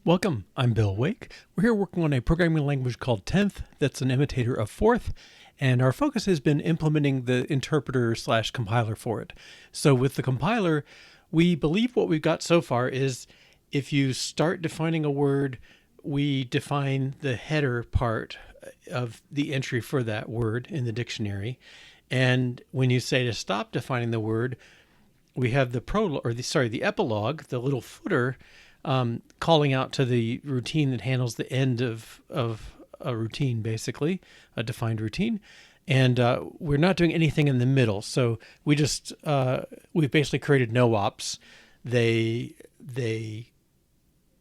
Welcome, I'm Bill Wake. We're here working on a programming language called 10th that's an imitator of 4th, and our focus has been implementing the interpreter / compiler for it. So with the compiler, we believe what we've got so far is if you start defining a word, we define the header part of the entry for that word in the dictionary. And when you say to stop defining the word, we have the the epilogue, the little footer, calling out to the routine that handles the end of a routine, basically, a defined routine. And we're not doing anything in the middle. So we've basically created no ops. They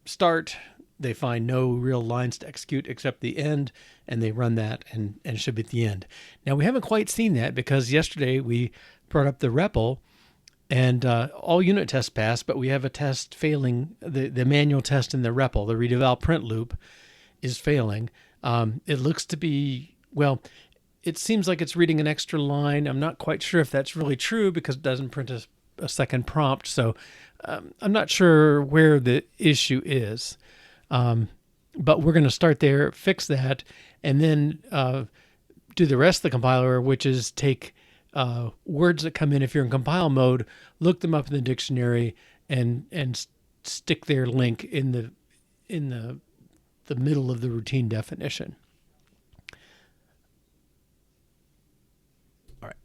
start, they find no real lines to execute except the end, and they run that and it should be at the end. Now, we haven't quite seen that because yesterday we brought up the REPL, and all unit tests passed, but we have a test failing. The manual test in the REPL, the read eval print loop, is failing. It looks to be, well, it seems like it's reading an extra line. I'm not quite sure if that's really true because it doesn't print a second prompt. So I'm not sure where the issue is. But we're going to start there, fix that, and then do the rest of the compiler, which is take words that come in if you're in compile mode, look them up in the dictionary, and stick their link in the middle of the routine definition. All right.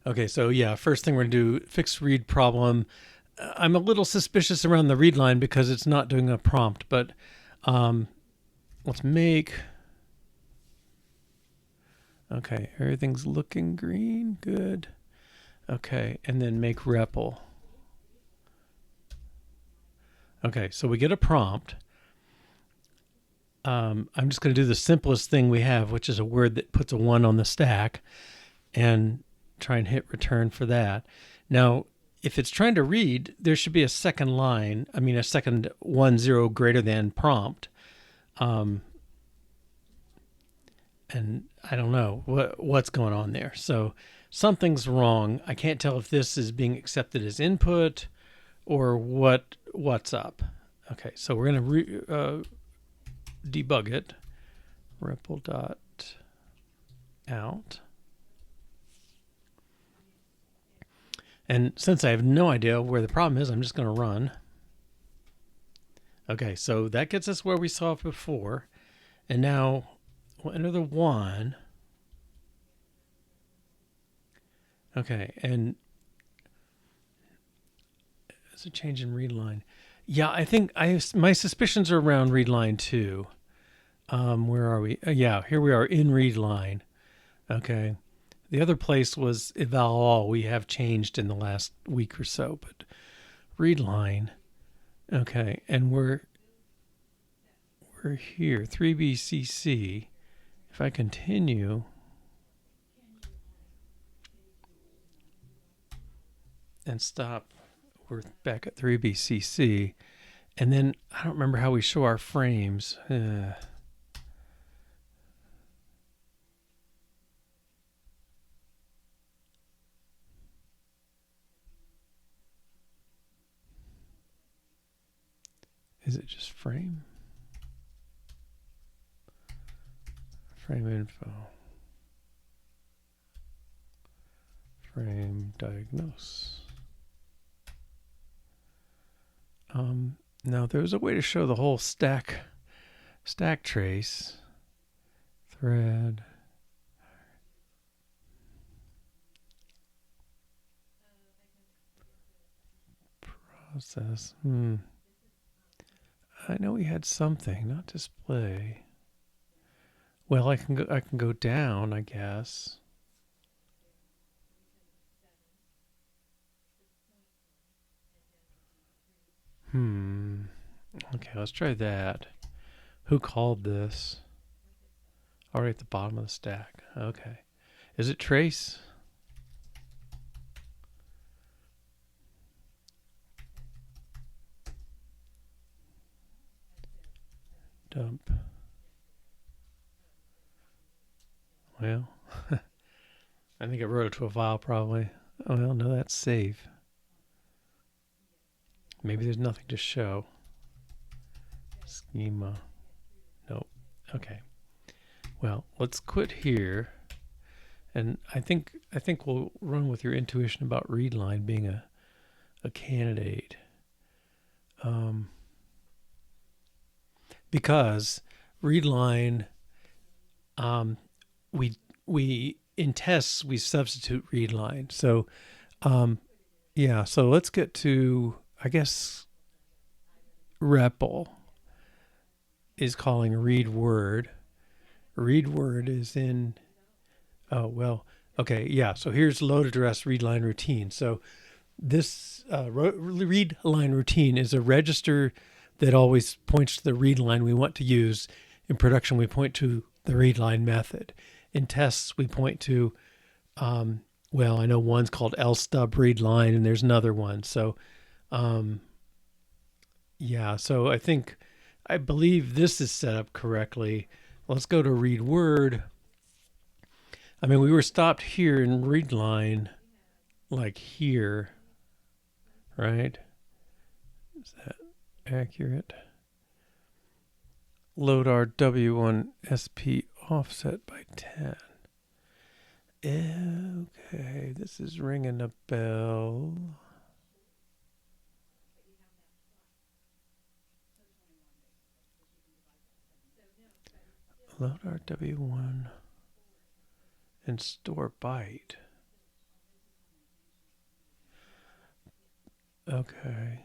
Okay, so yeah, first thing we're going to do, fix read problem. I'm a little suspicious around the read line because it's not doing a prompt, but let's make... Okay, everything's looking green. Good. Okay, and then make REPL. Okay, so we get a prompt. I'm just going to do the simplest thing we have, which is a word that puts a 1 on the stack, and try and hit return for that. Now, if it's trying to read, there should be a second line. I mean, a second 1 0 greater than prompt. And I don't know what's going on there. So something's wrong. I can't tell if this is being accepted as input or what's up. Okay, so we're going to debug it. REPL.out. And since I have no idea where the problem is, I'm just going to run. Okay, so that gets us where we saw it before. And now we'll enter the 1. Okay, and there's a change in read line. Yeah, I think my suspicions are around read line 2. Where are we? Yeah, here we are in read line. Okay, the other place was eval all. We have changed in the last week or so, but read line. Okay, and we're here, 3BCC. If I continue, and stop, we're back at 3BCC. And then I don't remember how we show our frames. Is it just frame? Frame info. Frame diagnose. Now there's a way to show the whole stack trace. Thread. Process. I know we had something, not display. Well, I can go down, I guess. Okay, let's try that. Who called this? Already at the bottom of the stack. Okay. Is it trace? Dump. Well, I think I wrote it to a file probably. Oh, well, no, that's save. Maybe there's nothing to show. Schema. Nope. Okay. Well, let's quit here. And I think we'll run with your intuition about readLine being a candidate. Because readLine, we in tests we substitute readLine. So yeah, so let's get to, I guess, REPL is calling read word. Read word is in, oh, well, okay, yeah. So here's load address readLine routine. So this readLine routine is a register that always points to the readLine we want to use. In production, we point to the readLine method. In tests, we point to, well, I know one's called lstub readLine, and there's another one. So, yeah, so I believe this is set up correctly. Let's go to read word. I mean, we were stopped here in readLine, like here, right? Is that accurate? Load our W1 SP offset by 10. Okay, this is ringing a bell. Load our W1 and store byte. Okay.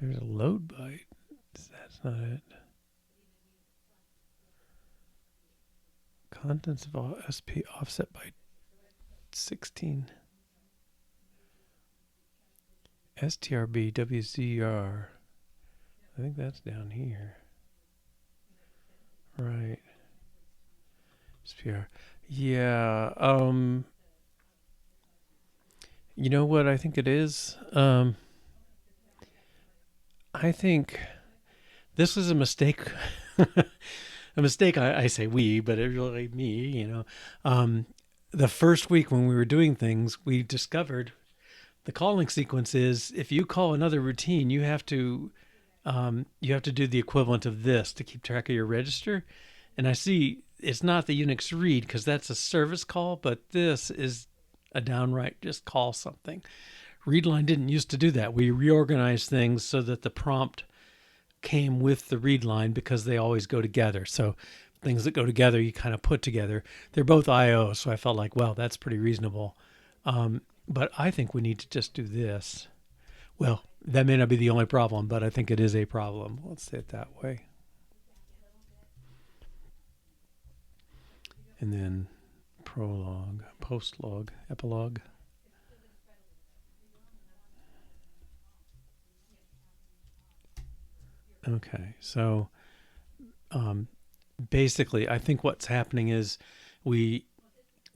There's a load byte. That's not it. Contents of all SP offset by 16. STRB WZR. I think that's down here. Right. SPR. Yeah. You know what I think it is? I think this was a mistake. A mistake, I say we, but it really me, you know. The first week when we were doing things, we discovered the calling sequence is if you call another routine, you have to do the equivalent of this to keep track of your register. And I see it's not the Unix read because that's a service call, but this is a downright just call something. readLine didn't used to do that. We reorganized things so that the prompt came with the readLine because they always go together. So things that go together, you kind of put together. They're both IO, so I felt like, well, that's pretty reasonable. But I think we need to just do this. Well, that may not be the only problem, but I think it is a problem. Let's say it that way. And then PROLOG, POSTLOG, EPILOG. Okay, so basically, I think what's happening is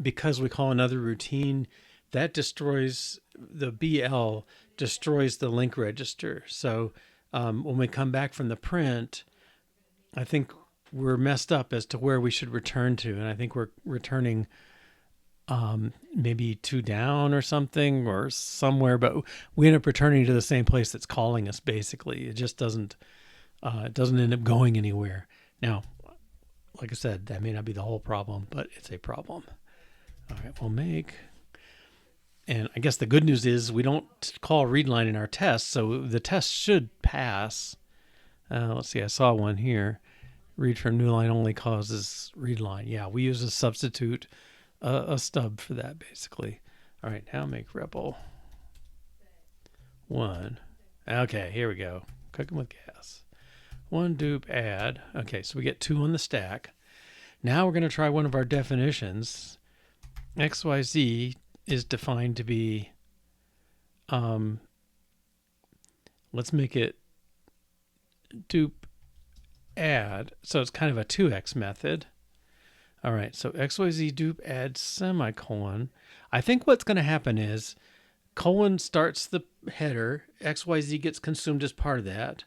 because we call another routine, that destroys the BL, destroys the link register. So when we come back from the print, I think we're messed up as to where we should return to. And I think we're returning maybe 2 down or something or somewhere, but we end up returning to the same place that's calling us, basically. It just doesn't end up going anywhere. Now, like I said, that may not be the whole problem, but it's a problem. All right, we'll make, and I guess the good news is we don't call readLine in our test, so the test should pass. Let's see, I saw one here. Read from new line only causes readLine. Yeah, we use a substitute, a stub for that, basically. All right, now make REPL 1. Okay, here we go. Cooking with gas. 1 dupe add. Okay, so we get 2 on the stack. Now we're going to try one of our definitions. XYZ is defined to be, let's make it dupe add. So it's kind of a 2x method. All right, so XYZ dupe add semicolon. I think what's going to happen is colon starts the header. XYZ gets consumed as part of that.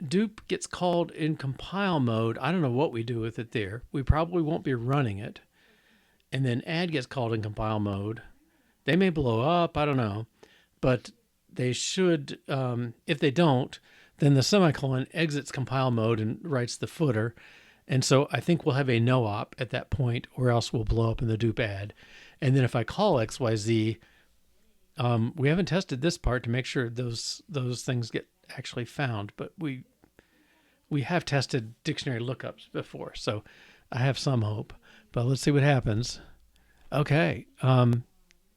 Dupe gets called in compile mode. I don't know what we do with it there. We probably won't be running it. And then add gets called in compile mode. They may blow up, I don't know, but they should. If they don't, then the semicolon exits compile mode and writes the footer. And so I think we'll have a no op at that point, or else we'll blow up in the dupe add. And then if I call XYZ, we haven't tested this part to make sure those things get actually found, but we have tested dictionary lookups before, so I have some hope. But let's see what happens. Okay,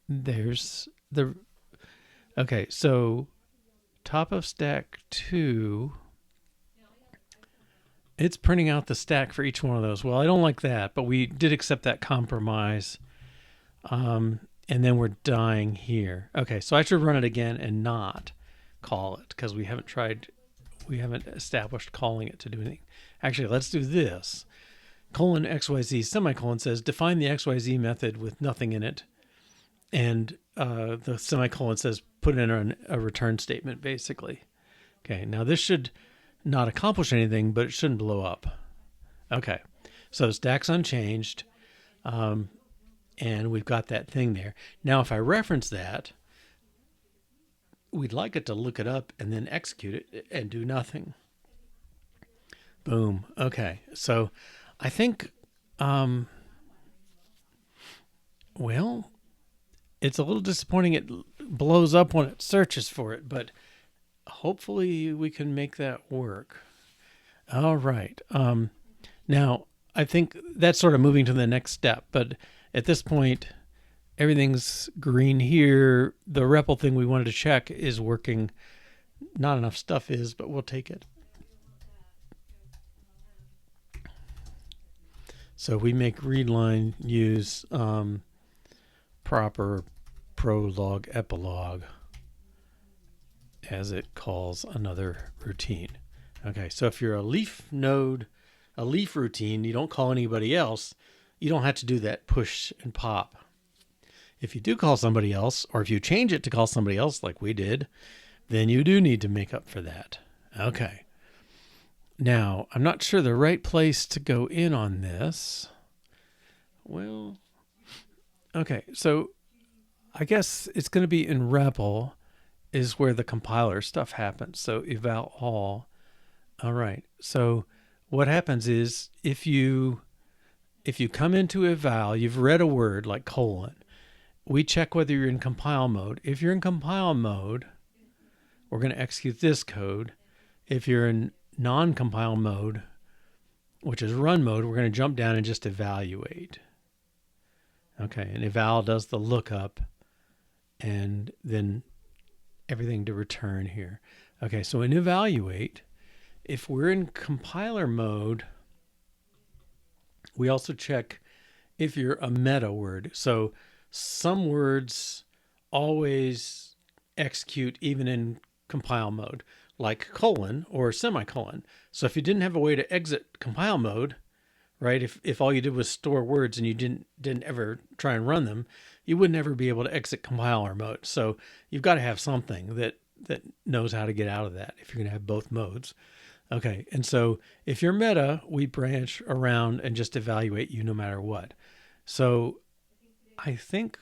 there's the okay. So top of stack 2. It's printing out the stack for each one of those. Well, I don't like that, but we did accept that compromise. And then we're dying here. Okay, so I should run it again and not call it because we haven't established calling it to do anything. Actually, let's do this. Colon XYZ semicolon says define the XYZ method with nothing in it. And the semicolon says put in a return statement, basically. Okay, now this should not accomplish anything, but it shouldn't blow up. Okay, so stack's unchanged. And we've got that thing there. Now, if I reference that, we'd like it to look it up and then execute it and do nothing. Boom. Okay. So I think, well, it's a little disappointing it blows up when it searches for it, but hopefully we can make that work. All right. Now, I think that's sort of moving to the next step, but at this point, everything's green here. The REPL thing we wanted to check is working. Not enough stuff is, but we'll take it. So we make readLine use proper PROLOG EPILOG as it calls another routine. Okay, so if you're a leaf node, a leaf routine, you don't call anybody else, you don't have to do that push and pop. If you do call somebody else, or if you change it to call somebody else like we did, then you do need to make up for that. Okay. Now, I'm not sure the right place to go in on this. Well, okay, so I guess it's going to be in REPL is where the compiler stuff happens. So eval all. All right, so what happens is if you come into eval, you've read a word like colon. We check whether you're in compile mode. If you're in compile mode, we're going to execute this code. If you're in non-compile mode, which is run mode, we're going to jump down and just evaluate. Okay, and eval does the lookup and then everything to return here. Okay, so in evaluate, if we're in compiler mode, we also check if you're a meta word. So some words always execute even in compile mode, like colon or semicolon. So if you didn't have a way to exit compile mode, right, if all you did was store words and you didn't ever try and run them, you wouldn't ever be able to exit compiler mode. So you've got to have something that knows how to get out of that if you're going to have both modes. Okay, and so if you're meta, we branch around and just evaluate you no matter what. So I think,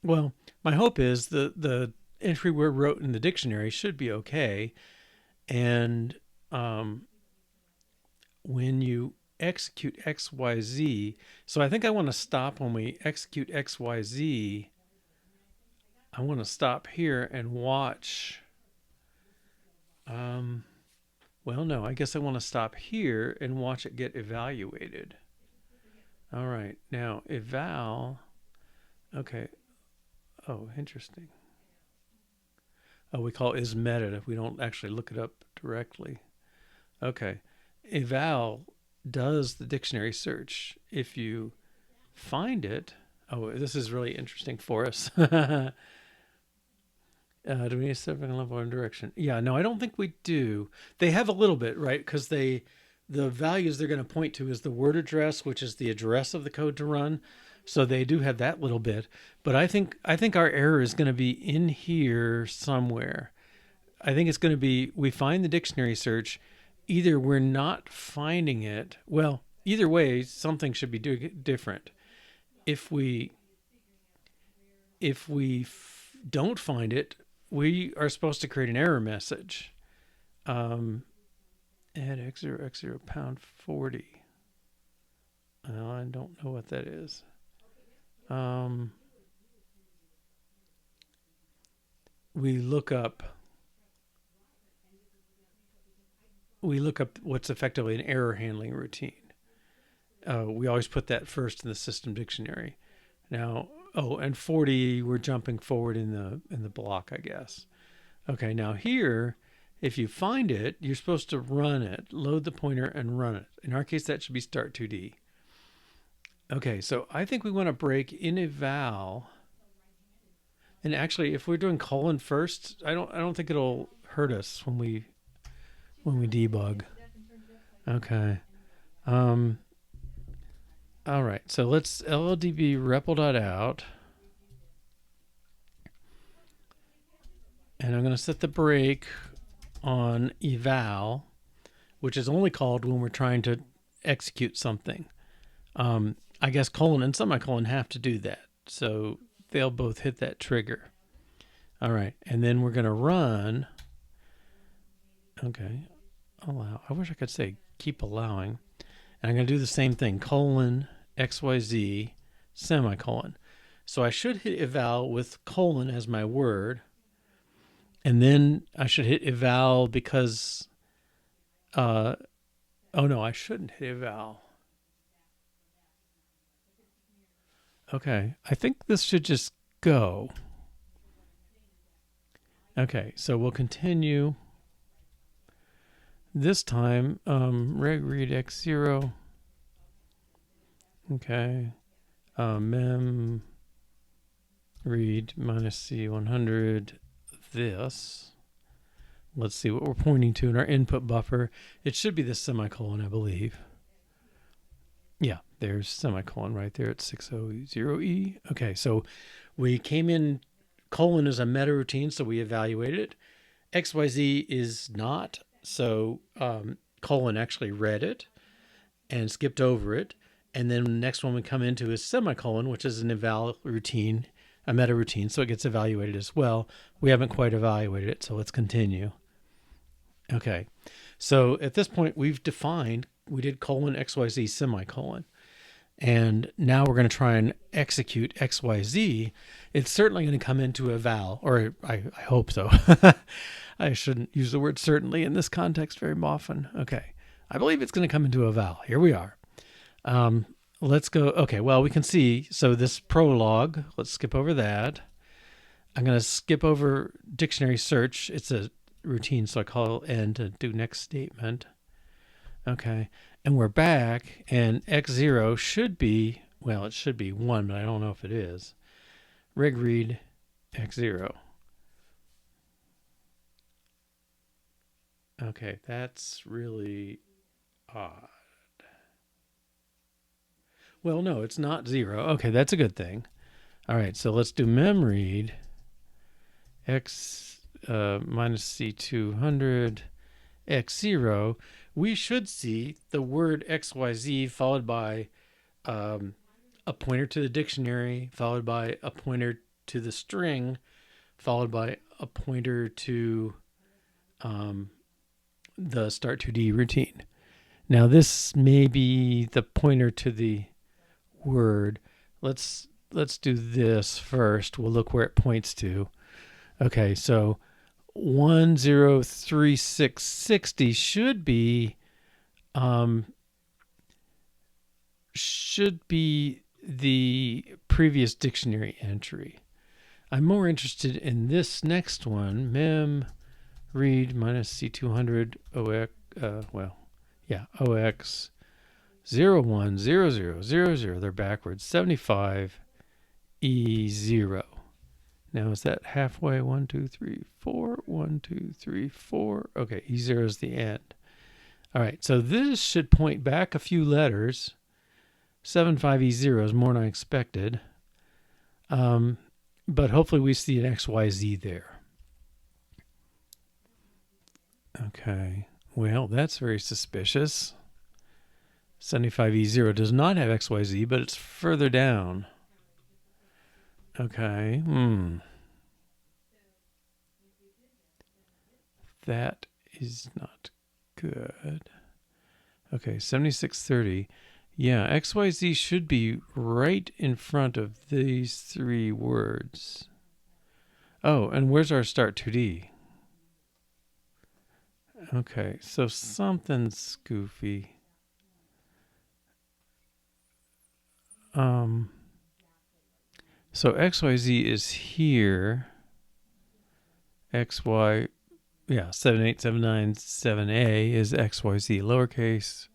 well, my hope is the entry we wrote in the dictionary should be okay. And when you execute XYZ, so I think I want to stop when we execute XYZ. I want to stop here and watch. Well, no, I guess I want to stop here and watch it get evaluated. All right, now eval. Okay. Oh, interesting. Oh, we call is meta if we don't actually look it up directly. Okay. Eval does the dictionary search. If you find it, oh, this is really interesting for us. Do we need a stepping level and direction? Yeah, no, I don't think we do. They have a little bit, right? Because the values they're going to point to is the word address, which is the address of the code to run. So they do have that little bit. But I think our error is going to be in here somewhere. I think it's going to be we find the dictionary search. Either we're not finding it. Well, either way, something should be different. If we if we don't find it, we are supposed to create an error message. Add x0, x0, pound 40. I don't know what that is. We look up what's effectively an error handling routine. We always put that first in the system dictionary. Now, and 40, we're jumping forward in the block, I guess. Okay, now here, if you find it, you're supposed to run it, load the pointer and run it. In our case, that should be start2d. Okay, so I think we want to break in eval. And actually, if we're doing colon first, I don't think it'll hurt us when we debug. Okay. All right, so let's LLDB REPL.out. And I'm going to set the break on eval, which is only called when we're trying to execute something. I guess colon and semicolon have to do that. So they'll both hit that trigger. All right, and then we're going to run. Okay, allow. I wish I could say keep allowing. And I'm going to do the same thing, colon, XYZ, semicolon. So I should hit eval with colon as my word. And then I should hit eval because, oh no, I shouldn't hit eval. Okay, I think this should just go. Okay, so we'll continue. This time, reg read x0. Okay, mem read minus c100. This. Let's see what we're pointing to in our input buffer. It should be the semicolon, I believe. Yeah, there's semicolon right there at 600E. Okay, so we came in, colon is a meta routine, so we evaluated it. XYZ is not, so colon actually read it and skipped over it. And then the next one we come into is semicolon, which is an eval routine, a meta routine, so it gets evaluated as well. We haven't quite evaluated it, so let's continue. Okay, so at this point we did colon XYZ semicolon. And now we're going to try and execute XYZ. It's certainly going to come into eval, or I hope so. I shouldn't use the word certainly in this context very often. Okay, I believe it's going to come into eval. Here we are. Let's go. Okay, well, we can see, so this PROLOG, let's skip over that. I'm going to skip over dictionary search. It's a routine, so I call N to do next statement. Okay, and we're back, and x0 should be, well, it should be 1, but I don't know if it is. Reg read x0. Okay, that's really odd. Well, no, it's not 0. Okay, that's a good thing. All right, so let's do mem read x minus c200 x0. We should see the word XYZ followed by a pointer to the dictionary, followed by a pointer to the string, followed by a pointer to the start2d routine. Now this may be the pointer to the word. Let's do this first. We'll look where it points to. Okay, so 103660 should be the previous dictionary entry. I'm more interested in this next one, mem read minus c200 ox ox 010000. They're backwards. 75 E0. Now is that halfway? 1, 2, 3, 4. 1, 2, 3, 4. Okay, E0 is the end. All right, so this should point back a few letters. 75E0 is more than I expected. But hopefully we see an XYZ there. Okay, well, that's very suspicious. 75E0 does not have XYZ, but it's further down. Okay. That is not good. Okay, 7630. Yeah, XYZ should be right in front of these three words. Oh, and where's our start 2D? Okay, so something's goofy. So XYZ is here. XY, yeah, 78797A is XYZ lowercase.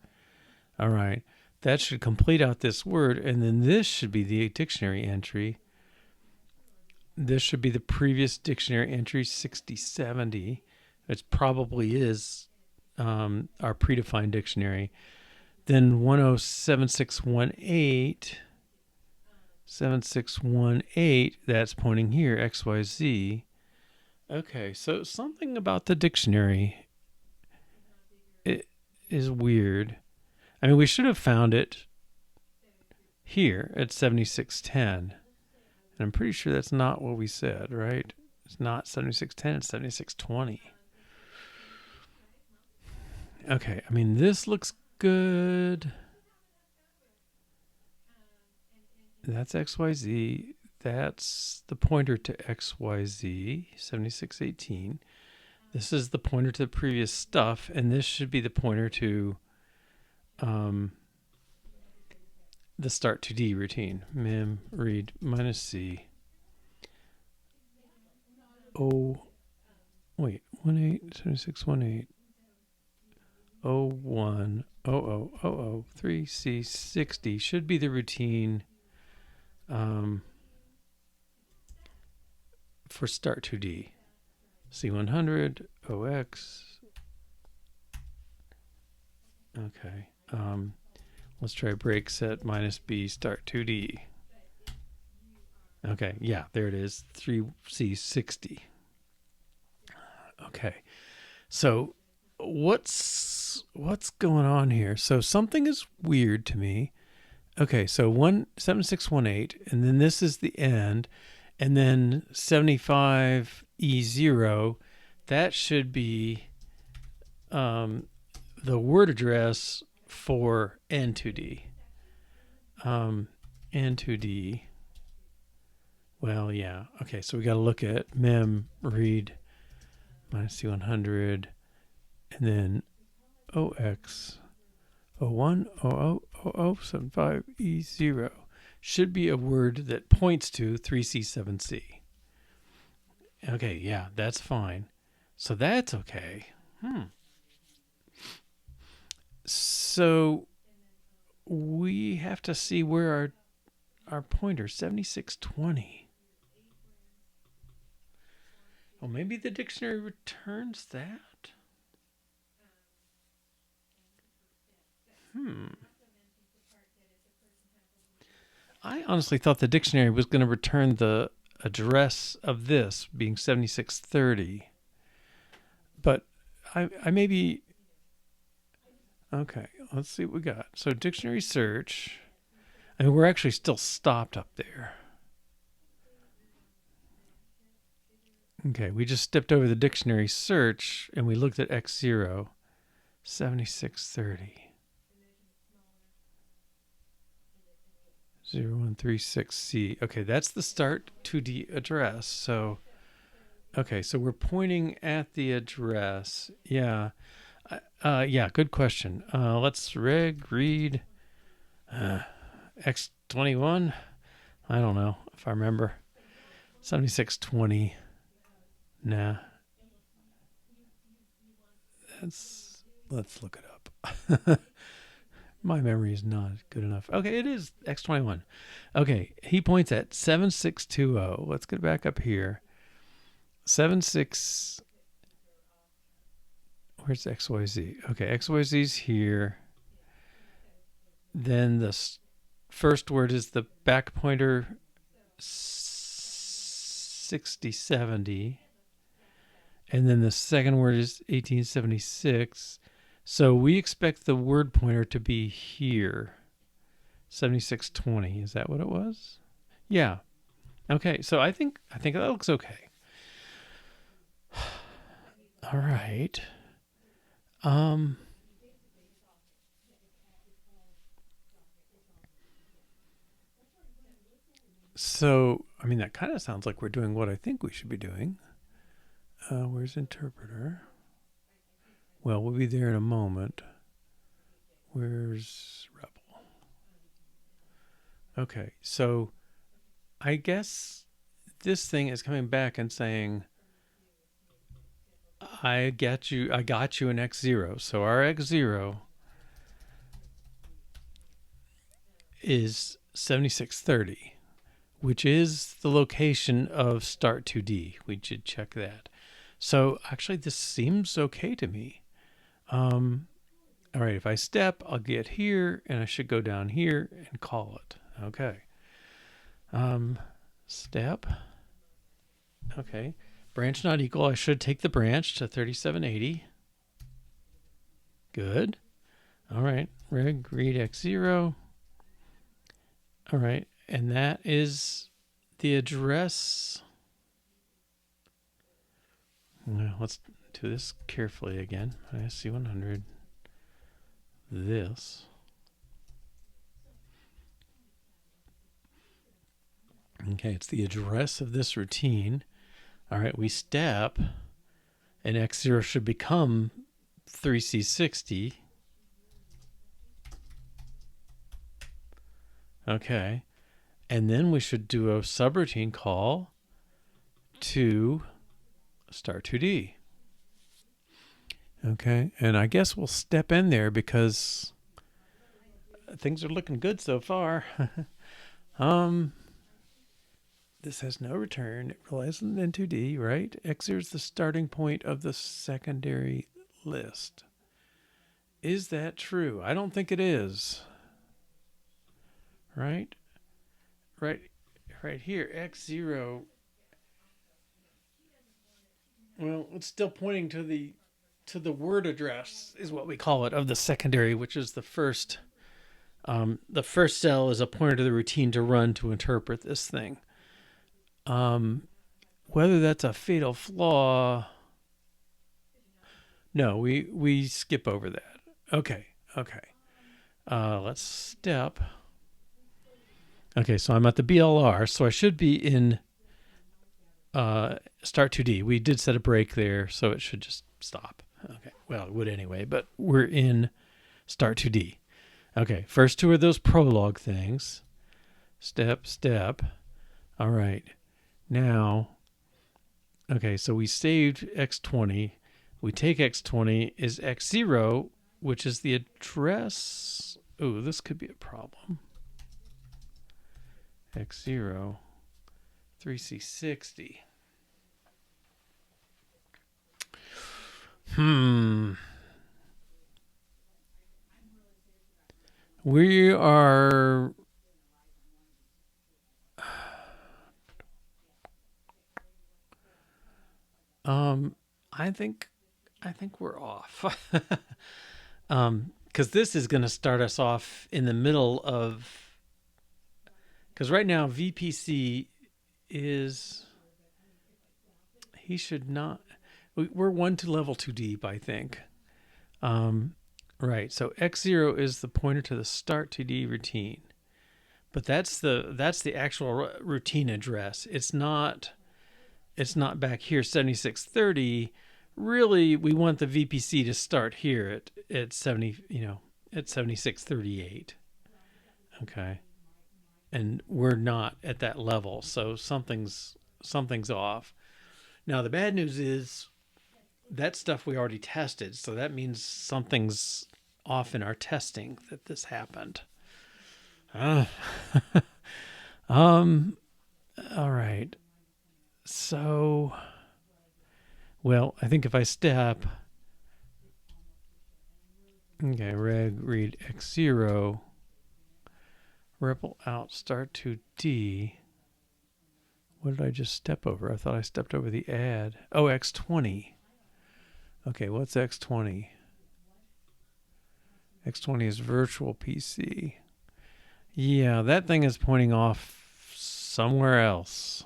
All right. That should complete out this word, and then this should be the dictionary entry. This should be the previous dictionary entry, 6070. It probably is our predefined dictionary. Then 107618, 7618, that's pointing here, XYZ. Okay, so something about the dictionary is weird. I mean, we should have found it here at 7610. And I'm pretty sure that's not what we said, right? It's not 7610, it's 7620. Okay, I mean, this looks good. That's XYZ. That's the pointer to XYZ, 7618. This is the pointer to the previous stuff, and this should be the pointer to the start 2D routine. Mem read minus C. Oh, wait, 187618. 3C60 should be the routine for start 2D. C100, OX. Okay. Let's try break set minus B start 2D. Okay, yeah, there it is. 3C60. Okay. So what's going on here? So something is weird to me. Okay, so 17618, and then this is the end, and then 75E0, that should be the word address for N2D. N2D. Well, yeah. Okay, so we got to look at mem read minus C100, and then OX 01000075E0 should be a word that points to 3C7C. Okay, yeah, that's fine. So that's okay. So we have to see where our pointer, 7620. Well, maybe the dictionary returns that. I honestly thought the dictionary was going to return the address of this being 7630. But I may be... Okay, let's see what we got. So dictionary search. I mean, we're actually still stopped up there. Okay, we just stepped over the dictionary search and we looked at X0, 7630. 0136C. Okay, that's the start 2D address. So, okay, so we're pointing at the address. Yeah. Yeah, good question. Let's read X21. I don't know if I remember. 7620. Nah. Let's look it up. My memory is not good enough. Okay, it is X21. Okay, he points at 7620. Let's get back up here. 76. Where's XYZ? Okay, XYZ's here. Then the first word is the back pointer 6070. And then the second word is 1876. So we expect the word pointer to be here. 7620. Is that what it was? Yeah. Okay, so I think that looks okay. All right. So, I mean, that kind of sounds like we're doing what I think we should be doing. Where's interpreter? Well, we'll be there in a moment. Where's REPL? Okay, so I guess this thing is coming back and saying, I got you an x0. So our x0 is 7630, which is the location of start 2D. We should check that. So actually this seems okay to me. All right, if I step, I'll get here and I should go down here and call it. Okay. Step. Okay. Branch not equal. I should take the branch to 3780. Good. All right. Read x0. All right. And that is the address. Well, let's do this carefully again. ISC100. This. Okay, it's the address of this routine. All right, we step, and x0 should become 3C60. Okay, and then we should do a subroutine call to start 2D. Okay, and I guess we'll step in there because things are looking good so far. This has no return. It relies on N2D, right? X0 is the starting point of the secondary list. Is that true? I don't think it is. Right? Right here, X0. Well, it's still pointing to the word address is what we call it of the secondary, which is the first. The first cell is a pointer to the routine to run to interpret this thing. Whether that's a fatal flaw, no, we skip over that. Okay. Let's step. Okay, so I'm at the BLR, so I should be in start 2D. We did set a break there, so it should just stop. Okay, well, it would anyway, but we're in start 2D. Okay, first two are those prologue things. Step. All right. Now, okay, so we saved X20. We take X20 is X0, which is the address. Oh, this could be a problem. X0, 3C60. We are... I think we're off. Because this is going to start us off in the middle of... Because right now VPC is... He should not... We're 1 to level 2 deep, I think. Right, so X0 is the pointer to the start 2D routine. But that's the actual routine address. It's not back here 7630. Really, we want the VPC to start here at 70, at 7638. Okay. And we're not at that level, so something's off. Now the bad news is that stuff we already tested, so that means something's off in our testing that this happened. All right. So, well, I think if I step, okay, read X0, REPL out, start 2D. What did I just step over? I thought I stepped over the add. Oh, X20. Okay, what's X20? X20 is virtual PC. Yeah, that thing is pointing off somewhere else.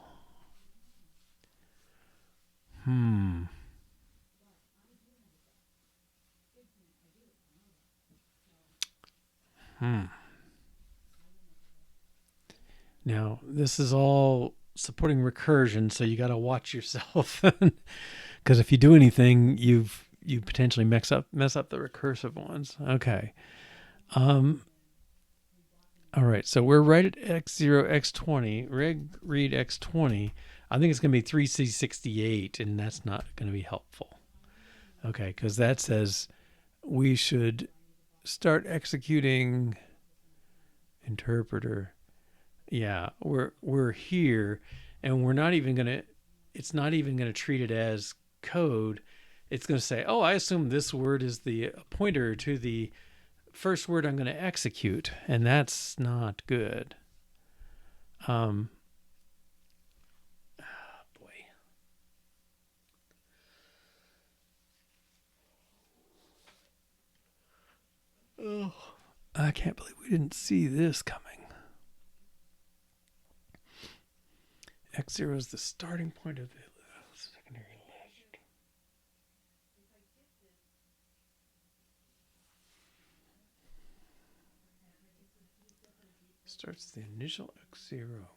Now, this is all supporting recursion, so you got to watch yourself, because if you do anything, you potentially mess up the recursive ones. Okay. All right. So we're right at x0, x20. Read x20. I think it's going to be 3C68, and that's not going to be helpful. Okay, because that says we should start executing interpreter. Yeah, we're here, and we're not even gonna. It's not even gonna treat it as code. It's gonna say, "Oh, I assume this word is the pointer to the first word I'm gonna execute," and that's not good. Boy. Oh, I can't believe we didn't see this coming. X0 is the starting point of the secondary list. Starts the initial X0.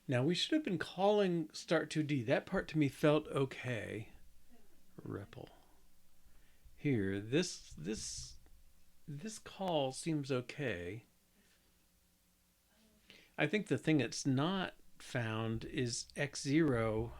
Now we should have been calling start 2D. That part to me felt okay. REPL. Here, this call seems okay. I think the thing that's not found is X0.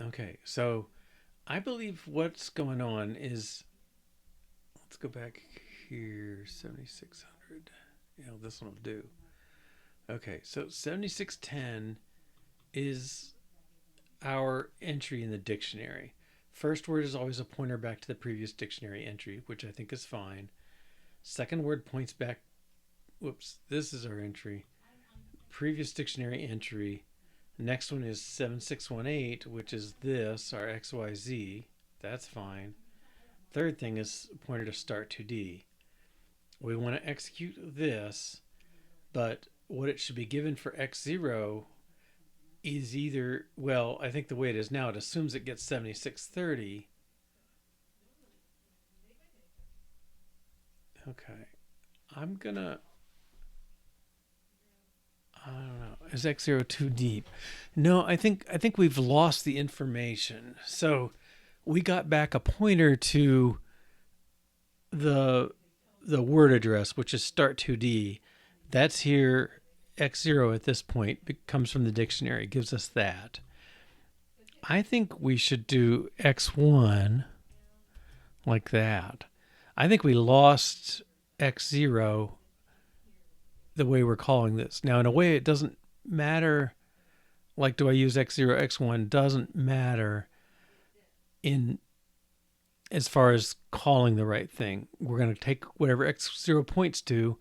Okay, so I believe what's going on is, let's go back here, 7600. Yeah, this one will do. Okay, so 7610 is our entry in the dictionary. First word is always a pointer back to the previous dictionary entry, which I think is fine. Second word points back, whoops, this is our entry. Previous dictionary entry. Next one is 7618, which is this, our XYZ. That's fine. Third thing is pointer to start 2D. We want to execute this, but what it should be given for X0 is either, well, I think the way it is now, it assumes it gets 7630. Okay. I'm gonna, I don't know. Is X0 too deep? No, I think we've lost the information. So we got back a pointer to the word address, which is start 2D. That's here. X0 at this point comes from the dictionary, gives us that. I think we should do X1 like that. I think we lost X0 the way we're calling this. Now, in a way, it doesn't matter. Like, do I use X0, X1? Doesn't matter in as far as calling the right thing. We're going to take whatever X0 points to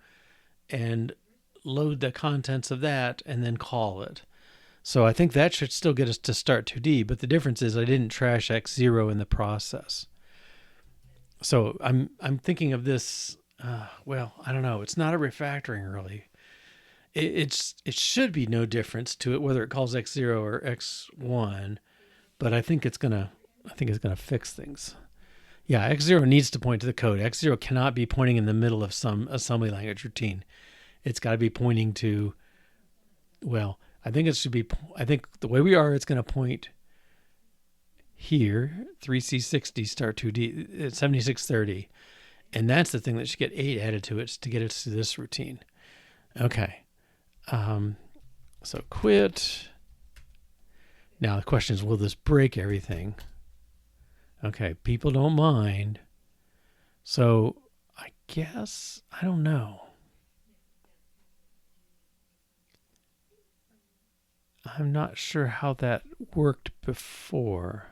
and load the contents of that and then call it. So I think that should still get us to start 2D, but the difference is I didn't trash X0 in the process. So I'm thinking of this, well, I don't know. It's not a refactoring really. It should be no difference to it whether it calls X0 or X1, but I think it's gonna fix things. Yeah, X0 needs to point to the code. X0 cannot be pointing in the middle of some assembly language routine. It's got to be pointing to, well, I think the way we are, it's going to point here, 3C60 start 2D, 7630. And that's the thing that should get 8 added to it to get us to this routine. Okay. So quit. Now the question is, will this break everything? Okay, people don't mind. So I guess, I don't know. I'm not sure how that worked before.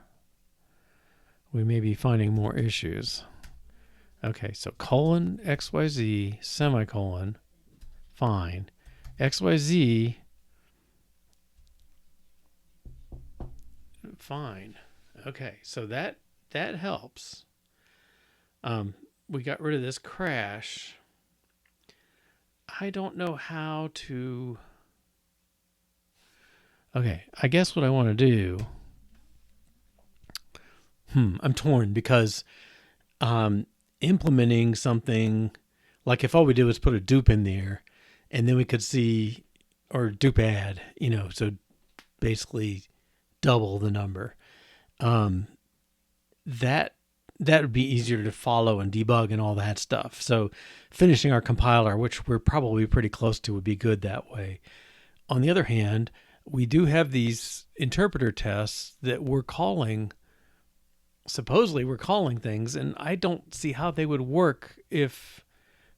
We may be finding more issues. Okay, so colon XYZ semicolon, fine. XYZ, fine. Okay, so that helps. We got rid of this crash. I don't know how to. Okay, I guess what I want to do. I'm torn because implementing something like if all we did was put a dupe in there, and then we could see, or dupe add, so basically double the number. That would be easier to follow and debug and all that stuff. So finishing our compiler, which we're probably pretty close to, would be good that way. On the other hand, we do have these interpreter tests that we're calling, supposedly we're calling things, and I don't see how they would work if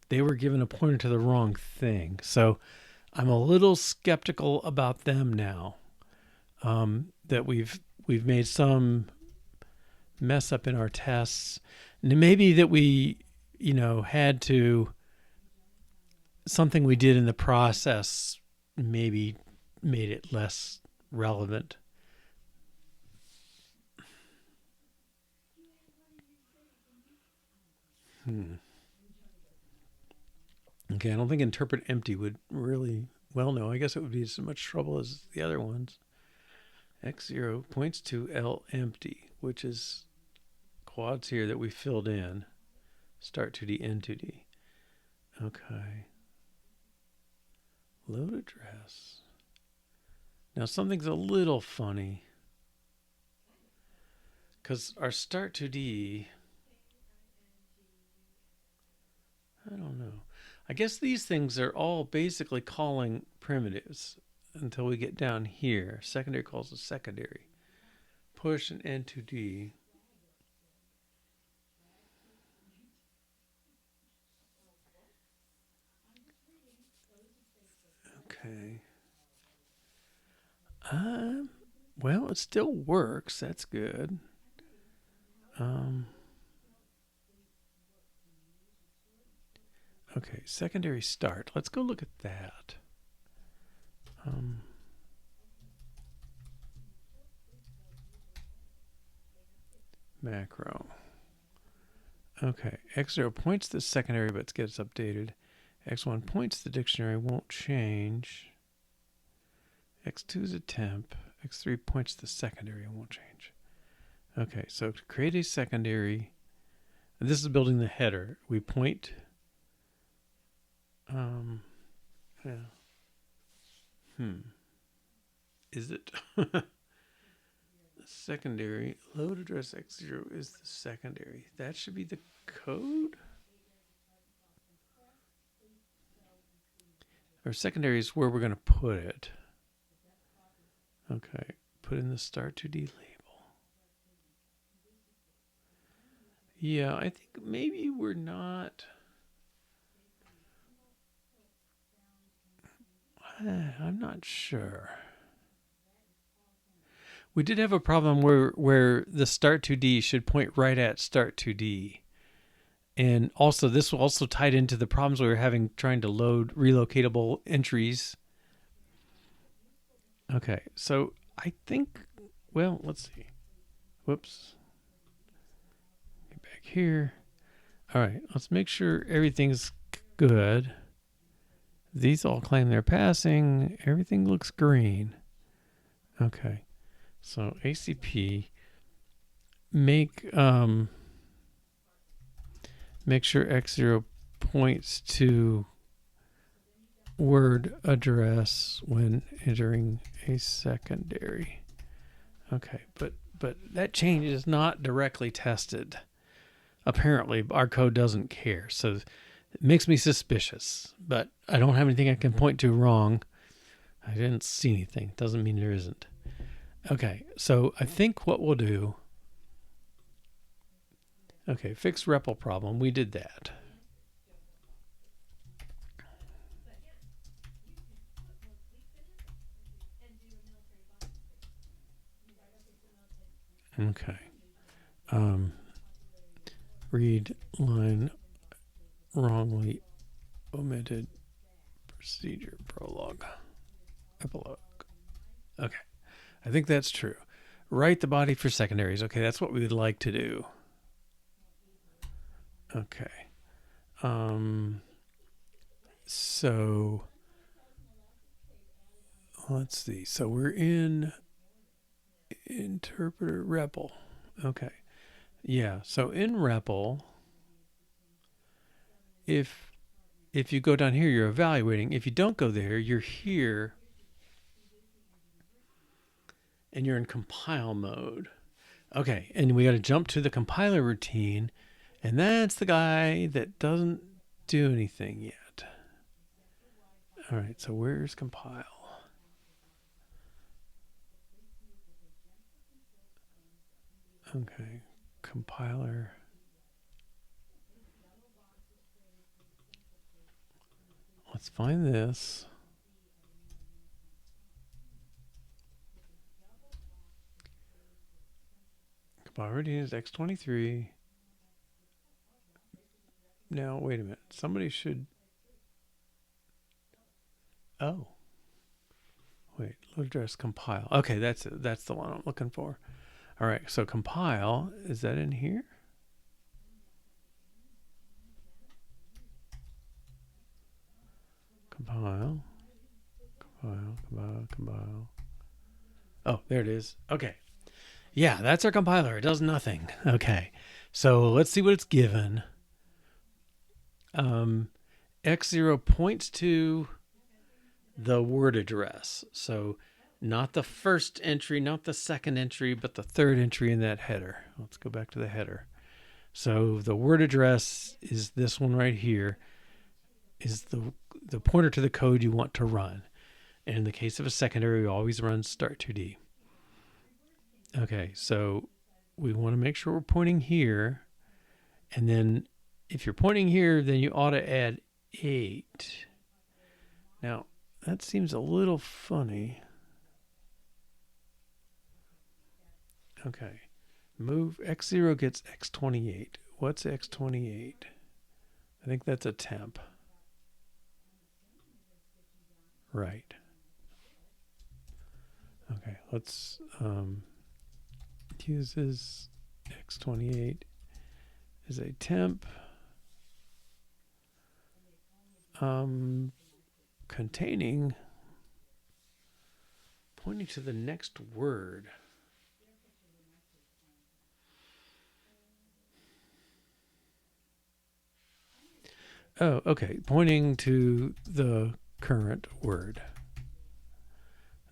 they were given a pointer to the wrong thing. So I'm a little skeptical about them now, that we've made some mess up in our tests. And maybe that we, had to, something we did in the process maybe made it less relevant. Okay, I don't think interpret empty would really, well, no, I guess it would be as much trouble as the other ones. X0 points to L empty, which is quads here that we filled in. Start 2D, end 2D. Okay. Load address. Now something's a little funny, because our start 2D, I don't know. I guess these things are all basically calling primitives until we get down here. Secondary calls a secondary. Push and end 2D. Okay. Well, it still works. That's good. Okay, secondary start. Let's go look at that. Macro. Okay, X0 points to the secondary but gets updated. X1 points to the dictionary, won't change. X2 is a temp. X3 points to the secondary and won't change. Okay, so to create a secondary, this is building the header. We point. Yeah. Is it? Secondary. Load address X0 is the secondary. That should be the code? Or secondary is where we're going to put it. Okay. Put in the start 2D label. Yeah, I think maybe we're not. I'm not sure. We did have a problem where the start 2D should point right at start 2D. And also, this will also tied into the problems we were having trying to load relocatable entries. Okay, so I think, well, let's see. Whoops. Get back here. All right, let's make sure everything's good. These all claim they're passing. Everything looks green. Okay, so ACP, make sure X0 points to word address when entering a secondary. Okay, but that change is not directly tested. Apparently, our code doesn't care, so it makes me suspicious. But I don't have anything I can point to wrong. I didn't see anything. Doesn't mean there isn't. Okay, so I think what we'll do. Okay, fix REPL problem. We did that. Okay. read line wrongly omitted procedure prologue epilogue. Okay, I think that's true. Write the body for secondaries. Okay, that's what we would like to do. Okay. So let's see. So we're in interpreter REPL. Okay. Yeah. So in REPL, if you go down here, you're evaluating. If you don't go there, you're here and you're in compile mode. Okay. And we got to jump to the compiler routine. And that's the guy that doesn't do anything yet. All right. So where's compile? Okay. Compiler. Let's find this. Compiler routine is X23. Now, wait a minute. Somebody should... Oh. Wait, load address compile. Okay, that's it. That's the one I'm looking for. All right, so compile, is that in here? Compile. Compile. Oh, there it is. Okay. Yeah, that's our compiler. It does nothing. Okay. So let's see what it's given. X0 points to the word address. So not the first entry, not the second entry, but the third entry in that header. Let's go back to the header. So the word address is this one right here, is the pointer to the code you want to run. And in the case of a secondary, we always run start2d. Okay, so we want to make sure we're pointing here. And then if you're pointing here, then you ought to add 8. Now, that seems a little funny. Okay. Move X0 gets X28. What's X28? I think that's a temp. Right. Okay, let's uses X28 as a temp. Containing, pointing to the next word. Oh, okay. Pointing to the current word.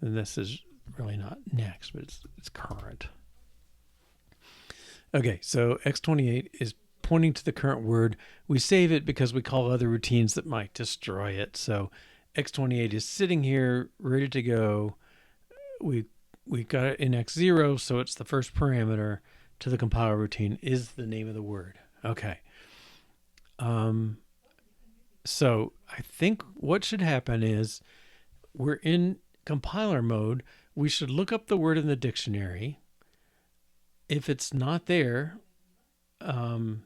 And this is really not next, but it's current. Okay, so X28 is pointing to the current word. We save it because we call other routines that might destroy it. So X28 is sitting here ready to go. We got it in X0, so it's the first parameter to the compiler routine is the name of the word. Okay. So I think what should happen is we're in compiler mode. We should look up the word in the dictionary. If it's not there, how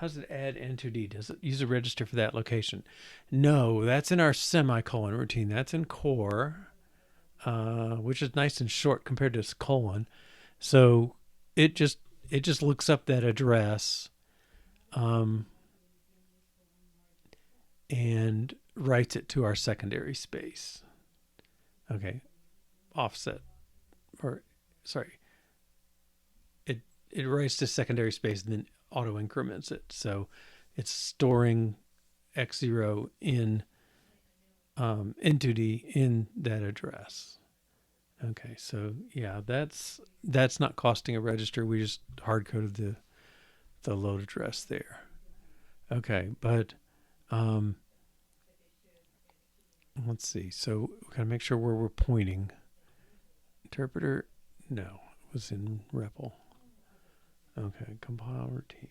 does it add N2D? Does it use a register for that location? No, that's in our semicolon routine. That's in core, which is nice and short compared to colon. So it just looks up that address, and writes it to our secondary space. Okay, offset, or sorry, it writes to secondary space and then auto increments it. So it's storing X0 in N2D in that address. Okay, so yeah, that's not costing a register. We just hard coded the load address there. Okay, but let's see. So we gotta make sure where we're pointing. Interpreter, no, it was in REPL. Okay, compile routine.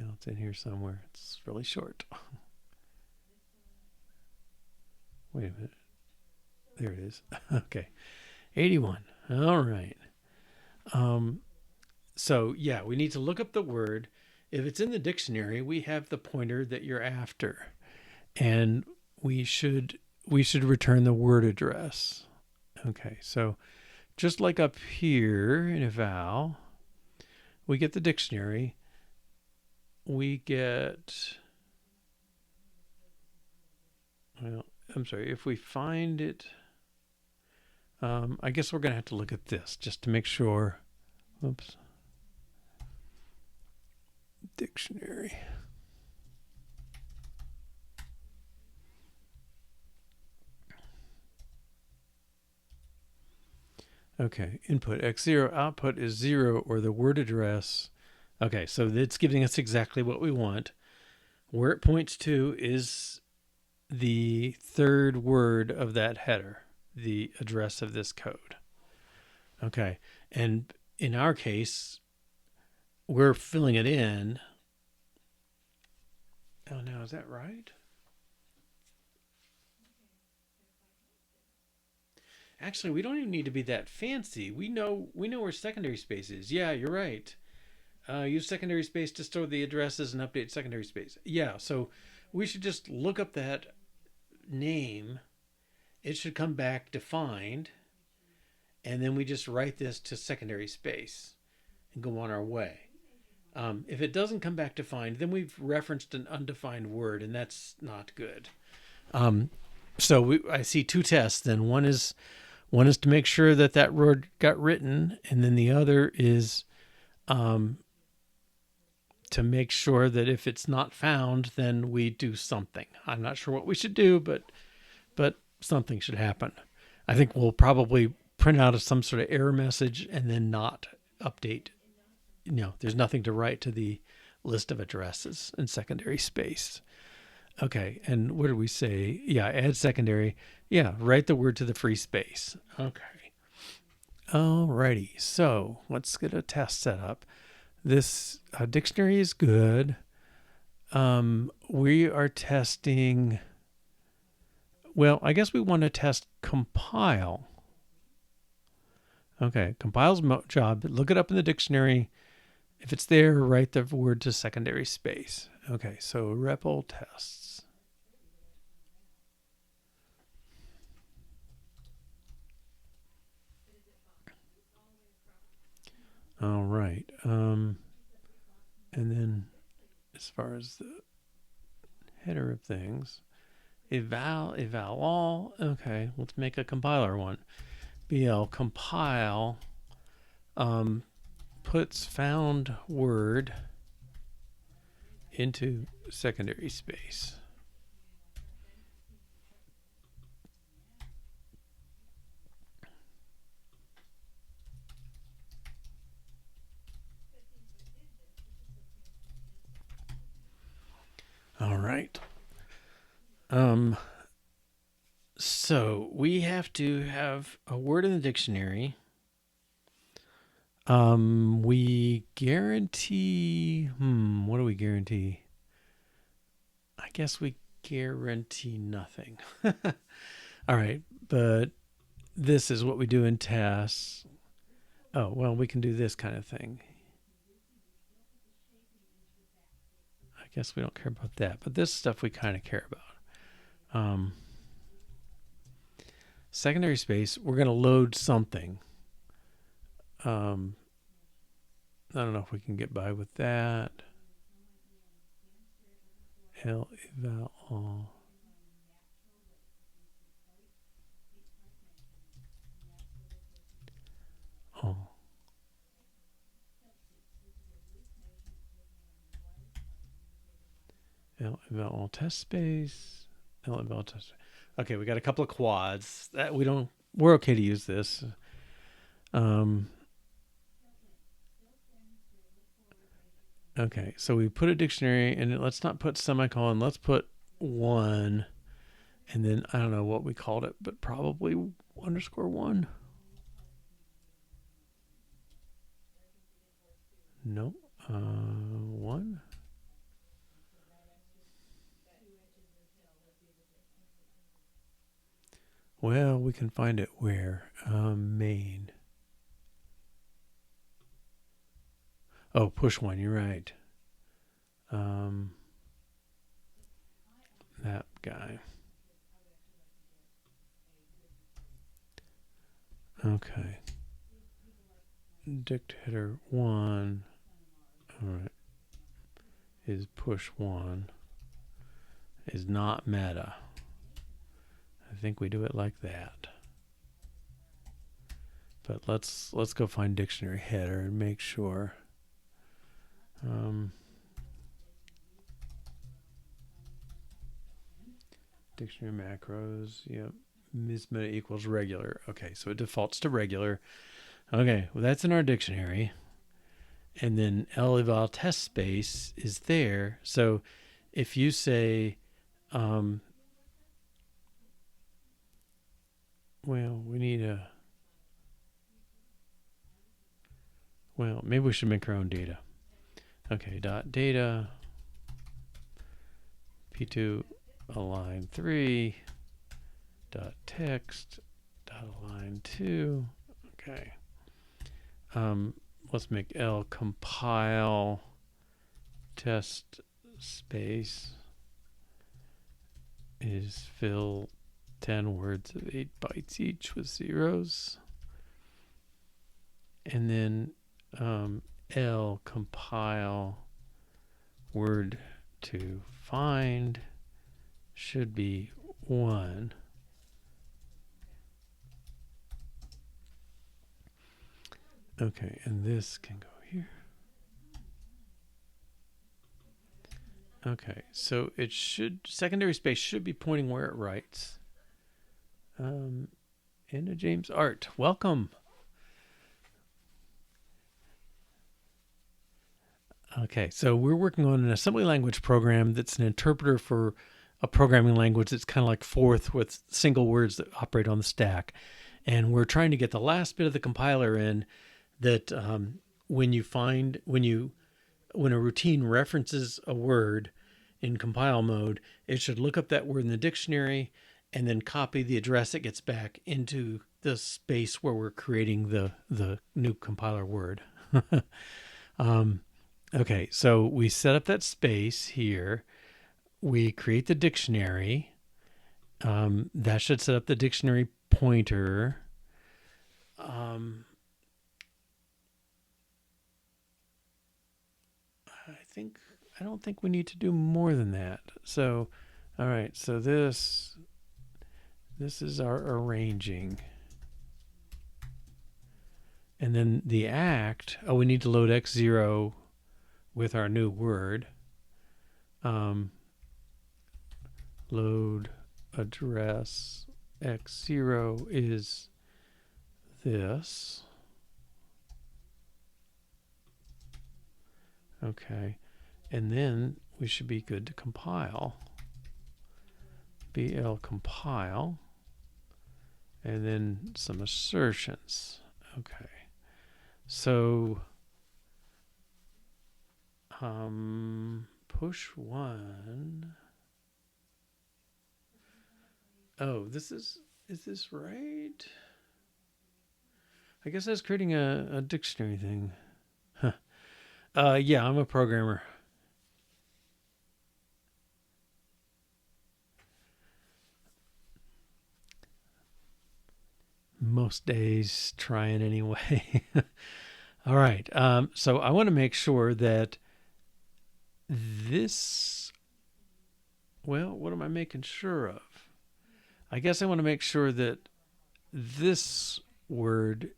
Well, it's in here somewhere. It's really short. Wait a minute. There it is. Okay, 81. All right. So yeah, we need to look up the word. If it's in the dictionary, we have the pointer that you're after, and we should we should return the word address. Okay, so just like up here in eval, we get the dictionary. We get, well, I'm sorry, if we find it, I guess we're going to have to look at this just to make sure. Oops. Dictionary. Okay, input x0, output is 0 or the word address. Okay, so it's giving us exactly what we want. Where it points to is the third word of that header, the address of this code. Okay, and in our case, we're filling it in. Oh, now is that right? Actually, we don't even need to be that fancy. We know where secondary space is. Yeah, you're right. Use secondary space to store the addresses and update secondary space. Yeah, so we should just look up that name. It should come back defined, and then we just write this to secondary space and go on our way. If it doesn't come back defined, then we've referenced an undefined word, and that's not good. So I see two tests. Then one is to make sure that that word got written, and then the other is to make sure that if it's not found, then we do something. I'm not sure what we should do, but something should happen. I think we'll probably print out some sort of error message and then not update. There's nothing to write to the list of addresses in secondary space. Okay, and what did we say? Yeah, add secondary. Yeah, write the word to the free space. Okay. Alrighty, so let's get a test set up. This dictionary is good. We are testing. Well, I guess we want to test compile. Okay, compile's job. Look it up in the dictionary. If it's there, write the word to secondary space. Okay, so REPL tests. All right. And then as far as the header of things, eval all. Okay, let's make a compiler one. BL compile puts found word into secondary space. All right. So we have to have a word in the dictionary. We guarantee. What do we guarantee? I guess we guarantee nothing. All right, but this is what we do in tests. Oh, well, we can do this kind of thing. I guess we don't care about that, but this stuff we kind of care about. Secondary space, we're going to load something. I don't know if we can get by with that. L eval all. Oh. L eval all test space. L eval test. Okay, we got a couple of quads that we're okay to use this. Okay, so we put a dictionary, and let's not put semicolon. Let's put one, and then I don't know what we called it, but probably _1. No, 1. Well, we can find it where main. Oh, push one, you're right. That guy. Okay. Dictator 1. All right. Is push 1. Is not meta. I think we do it like that. But let's go find dictionary header and make sure. Dictionary macros. Yep. Is meta equals regular. Okay, so it defaults to regular. Okay, well that's in our dictionary. And then leval test space is there. So if you say, well, we need a, well, maybe we should make our own data. Okay, dot data, p2 align 3, dot text, dot align 2. Okay. Let's make L compile test space is fill 10 words of 8 bytes each with zeros. And then L compile word to find should be 1. Okay, and this can go here. Okay, so it should, secondary space should be pointing where it writes. Anna James Art, welcome. Okay, so we're working on an assembly language program that's an interpreter for a programming language that's kind of like Forth with single words that operate on the stack. And we're trying to get the last bit of the compiler in that when a routine references a word in compile mode, it should look up that word in the dictionary and then copy the address it gets back into the space where we're creating the new compiler word. Okay, so we set up that space here. We create the dictionary. That should set up the dictionary pointer. I don't think we need to do more than that. So, all right, so this is our arranging. And then the act, we need to load X0 with our new word. Load address X0 is this. Okay. And then we should be good to compile. BL compile. And then some assertions. Okay. So push 1. Oh, is this right? I guess I was creating a dictionary thing. Huh. Yeah, I'm a programmer. Most days trying anyway. All right. So I want to make sure that this, well, what am I making sure of? I guess I want to make sure that this word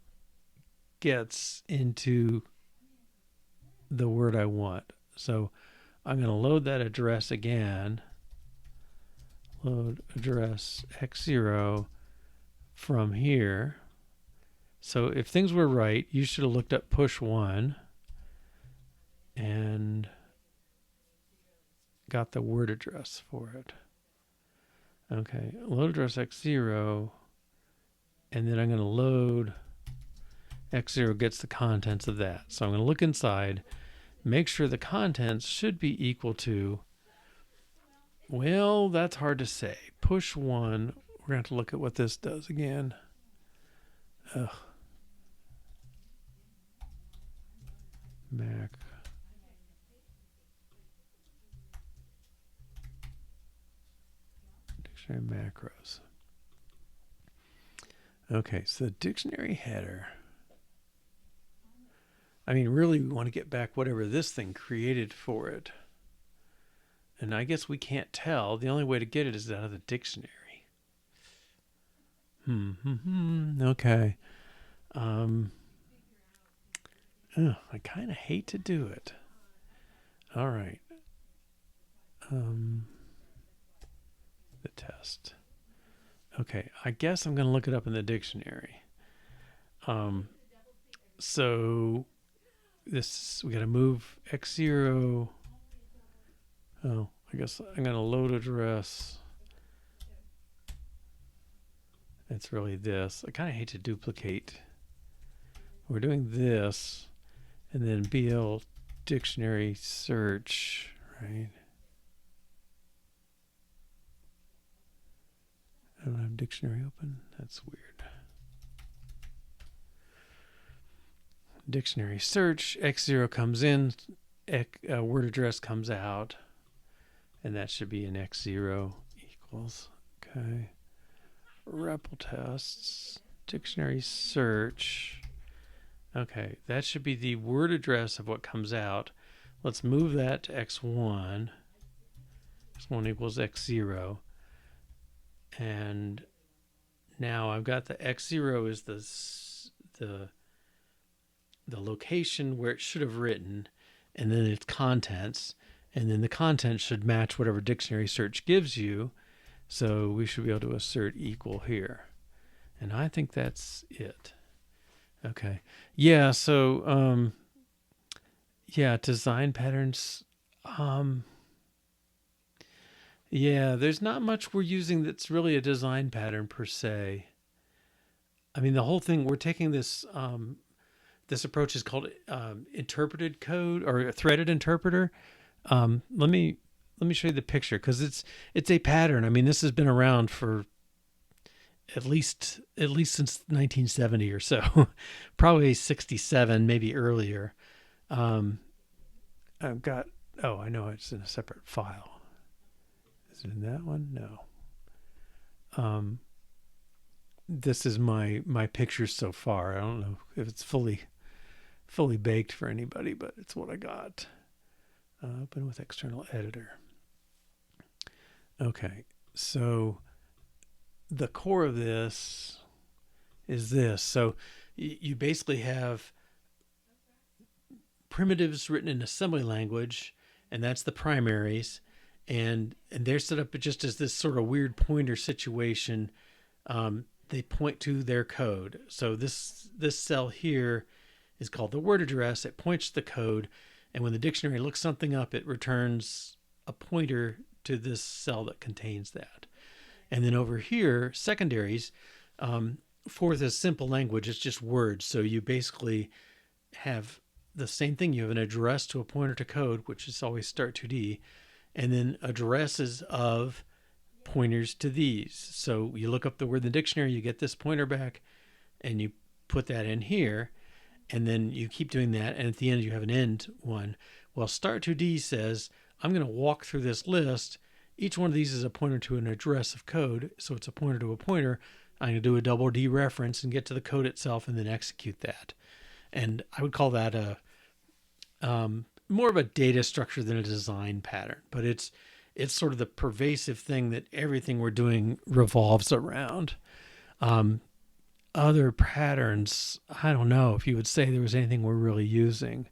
gets into the word I want. So I'm going to load that address again. Load address X0 from here. So if things were right, you should have looked up push 1 and got the word address for it. Okay, load address X0, and then I'm going to load X0 gets the contents of that. So I'm going to look inside, make sure the contents should be equal to, well, that's hard to say. Push 1, we're going to have to look at what this does again. Mac dictionary macros. Okay, so the dictionary header. I mean, really, we want to get back whatever this thing created for it. And I guess we can't tell. The only way to get it is out of the dictionary. Okay. I kind of hate to do it. All right. The test. Okay, I guess I'm going to look it up in the dictionary. So this, we got to move x0. Oh, I guess I'm going to load address. It's really this. I kind of hate to duplicate. We're doing this, and then BL dictionary search, right? I don't have dictionary open. That's weird. Dictionary search, x0 comes in, word address comes out, and that should be an x0 equals. Okay. REPL tests, dictionary search. Okay, that should be the word address of what comes out. Let's move that to x1. x1 equals x0. And now I've got the x0 is the location where it should have written, and then its contents, and then the contents should match whatever dictionary search gives you. So we should be able to assert equal here. And I think that's it. Okay. Yeah, so yeah, design patterns. Yeah, there's not much we're using that's really a design pattern per se. I mean, the whole thing, we're taking this this approach is called interpreted code or a threaded interpreter. Let me show you the picture because it's a pattern. I mean, this has been around for at least since 1970 or so, probably 67, maybe earlier. I've got, oh, I know it's in a separate file. Is it in that one? No. This is my pictures so far. I don't know if it's fully baked for anybody, but it's what I got. Open with external editor. Okay, so the core of this is this. So you basically have primitives written in assembly language, and that's the primaries, and they're set up just as this sort of weird pointer situation. They point to their code. So this cell here is called the word address. It points to the code, and when the dictionary looks something up, it returns a pointer to this cell that contains that. And then over here, secondaries, fourth is simple language. It's just words. So you basically have the same thing. You have an address to a pointer to code, which is always start2d, and then addresses of pointers to these. So you look up the word in the dictionary, you get this pointer back, and you put that in here, and then you keep doing that, and at the end you have an end one. Well, start2d says, I'm going to walk through this list. Each one of these is a pointer to an address of code, so it's a pointer to a pointer. I'm going to do a double D reference and get to the code itself and then execute that. And I would call that a more of a data structure than a design pattern, but it's sort of the pervasive thing that everything we're doing revolves around. Other patterns, I don't know if you would say there was anything we're really using.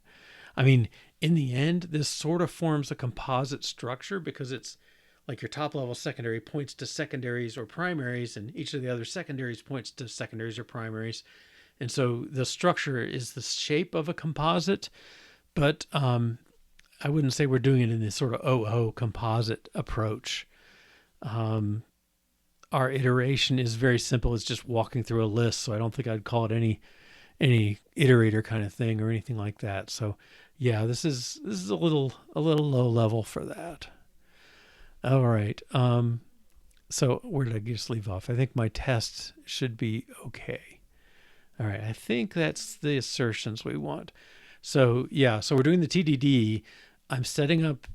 I mean, in the end, this sort of forms a composite structure because it's like your top level secondary points to secondaries or primaries, and each of the other secondaries points to secondaries or primaries. And so the structure is the shape of a composite, but I wouldn't say we're doing it in this sort of OO composite approach. Our iteration is very simple. It's just walking through a list. So I don't think I'd call it any iterator kind of thing or anything like that. So yeah, this is a little low level for that. All right. So where did I just leave off? I think my test should be okay. All right. I think that's the assertions we want. So yeah, so we're doing the TDD. I'm setting up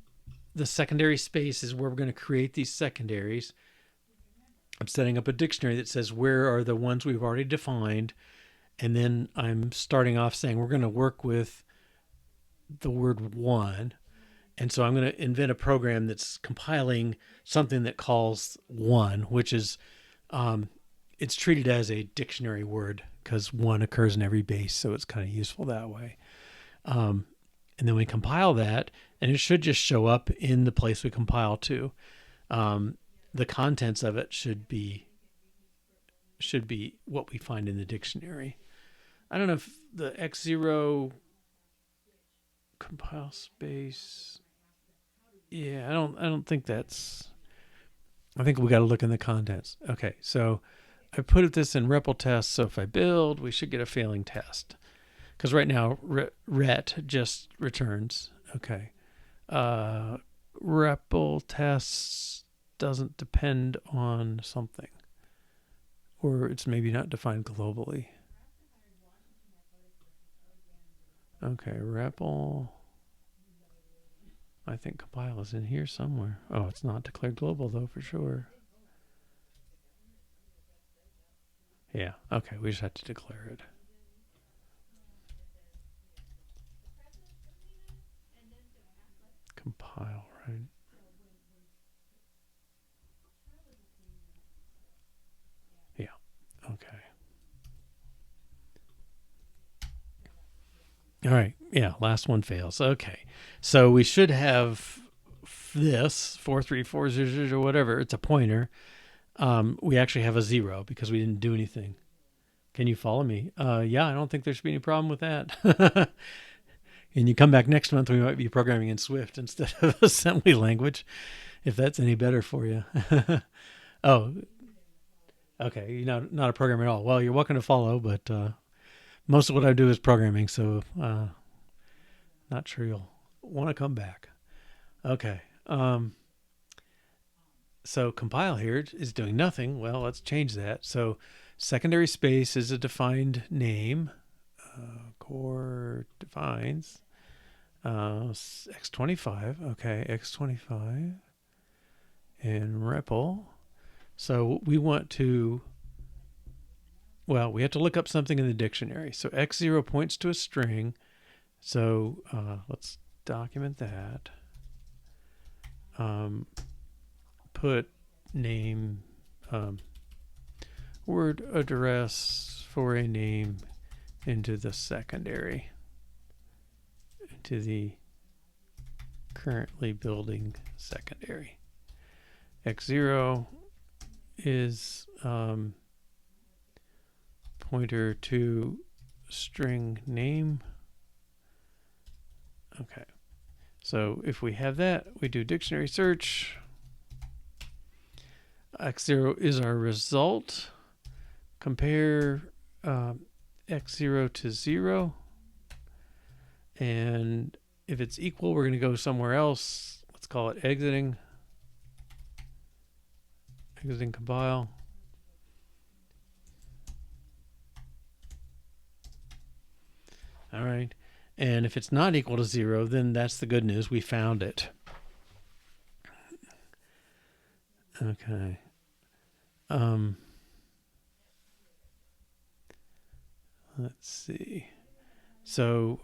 the secondary spaces where we're going to create these secondaries. I'm setting up a dictionary that says where are the ones we've already defined. And then I'm starting off saying we're going to work with the word one. And so I'm going to invent a program that's compiling something that calls one, which is, it's treated as a dictionary word because one occurs in every base. So it's kind of useful that way. And then we compile that, and it should just show up in the place we compile to. The contents of it should be what we find in the dictionary. I don't know if the X0 compile space. Yeah, I don't think that's. I think we got to look in the contents. Okay, so I put this in REPL test. So if I build, we should get a failing test. Because right now, ret just returns. Okay. REPL tests doesn't depend on something. Or it's maybe not defined globally. Okay, REPL. I think compile is in here somewhere. Oh, it's not declared global though, for sure. Yeah, okay, we just have to declare it. Compile, right? Yeah, okay. All right, yeah, last one fails. Okay, so we should have this 43400 or whatever. It's a pointer. We actually have a 0 because we didn't do anything. Can you follow me? Yeah, I don't think there should be any problem with that. And you come back next month, we might be programming in Swift instead of assembly language, if that's any better for you. Oh, okay. You're not a programmer at all. Well, you're welcome to follow, but most of what I do is programming, so not sure you'll want to come back. Okay. So compile here is doing nothing. Well, let's change that. So secondary space is a defined name. Core defines x25. Okay, x25 and REPL. So we want to, well, we have to look up something in the dictionary. So x0 points to a string. So let's document that. Put name, word address for a name into the secondary, into the currently building secondary. X0 is pointer to string name. Okay, so if we have that, we do dictionary search. X0 is our result. Compare X0 to 0. And if it's equal, we're going to go somewhere else. Let's call it exiting. Exiting compile. All right. And if it's not equal to 0, then that's the good news. We found it. Okay. Let's see. So,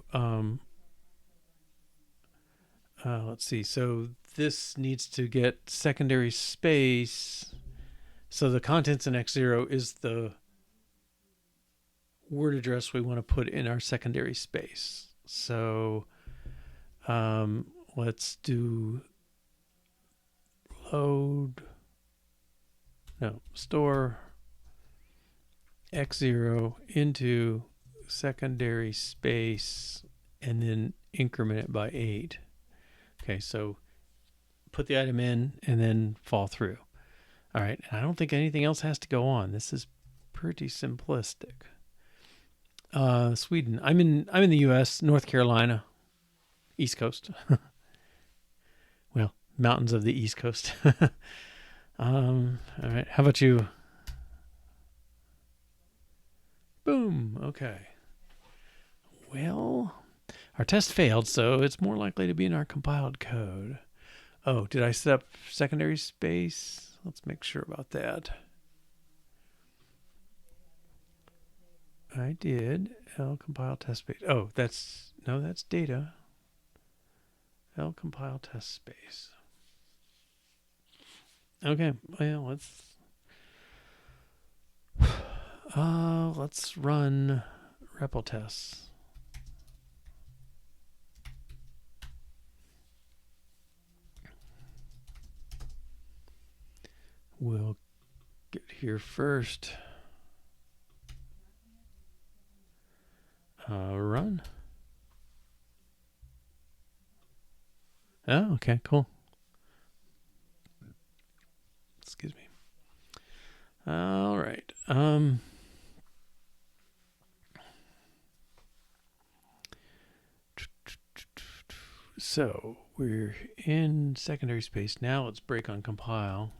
let's see. So this needs to get secondary space. So the contents in X0 is the word address we want to put in our secondary space. So, let's do store X0 into secondary space and then increment it by 8. Okay, so put the item in and then fall through. All right, and I don't think anything else has to go on. This is pretty simplistic. Sweden. I'm in the U.S., North Carolina, East Coast. Well, mountains of the East Coast. All right, how about you? Boom. Okay. Well, our test failed, so it's more likely to be in our compiled code. Oh, did I set up secondary space? Let's make sure about that. I did. L compile test space. Oh, that's data. L compile test space. Okay, well, let's run REPL tests. We'll get here first. Run. Oh, okay, cool. Excuse me. All right. So we're in secondary space now. Let's break on compile.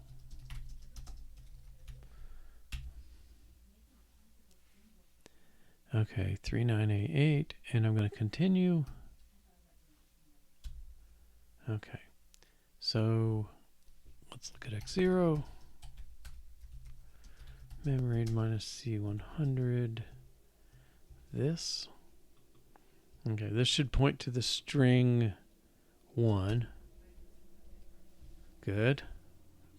Okay, 3988, and I'm going to continue. Okay, so let's look at x0. Memory minus C100. This. Okay, this should point to the string 1. Good.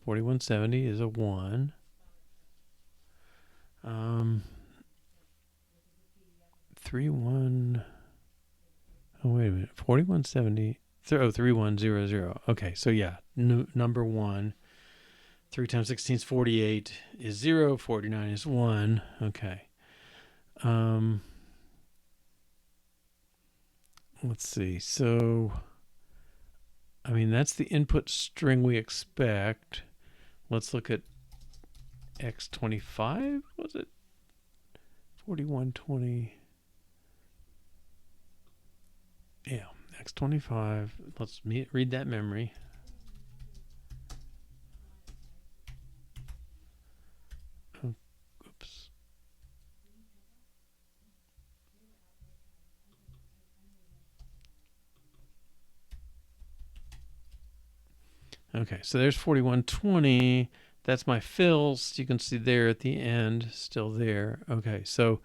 4170 is a 1. 31. Oh, wait a minute. 4170. 3100. Okay, so yeah, number 1. 3 times 16 is 48 is 0. 49 is 1. Okay. Let's see. So, I mean, that's the input string we expect. Let's look at x25. Was it 4120? Yeah, x25. Let's read that memory. Oops. Okay, so there's 4120. That's my fills. You can see there at the end, still there. Okay, so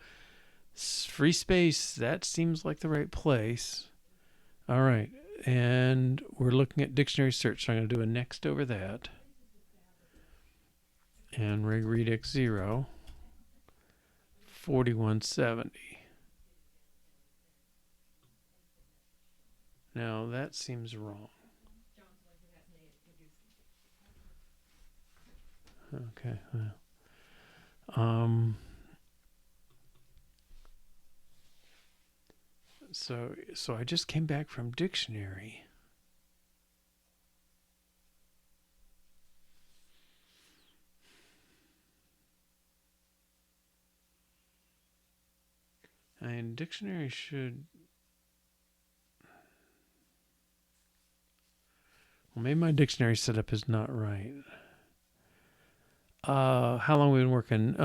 free space, that seems like the right place. All right, and we're looking at dictionary search, so I'm going to do a next over that. And read x0, 4170. Now that seems wrong. Okay. So I just came back from dictionary. And dictionary should... Well, maybe my dictionary setup is not right. How long have we been working?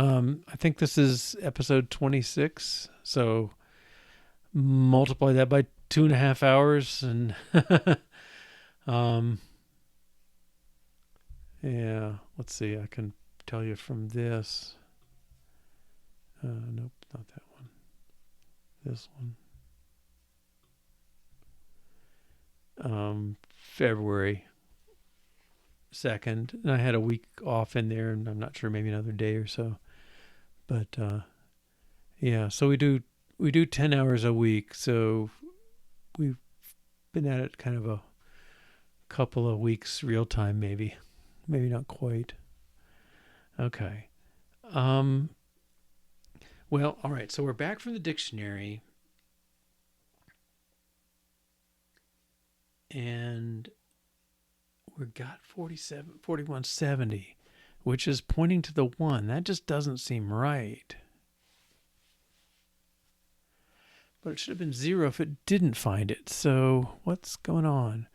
I think this is episode 26. So multiply that by 2.5 hours, and yeah. Let's see. I can tell you from this. Nope, not that one. This one. February 2nd, and I had a week off in there, and I'm not sure, maybe another day or so. But yeah, so we do 10 hours a week. So we've been at it kind of a couple of weeks real time, maybe not quite. Okay. Well, all right. So we're back from the dictionary, and we got 4170, which is pointing to the 1. That just doesn't seem right. But it should have been 0 if it didn't find it. So what's going on?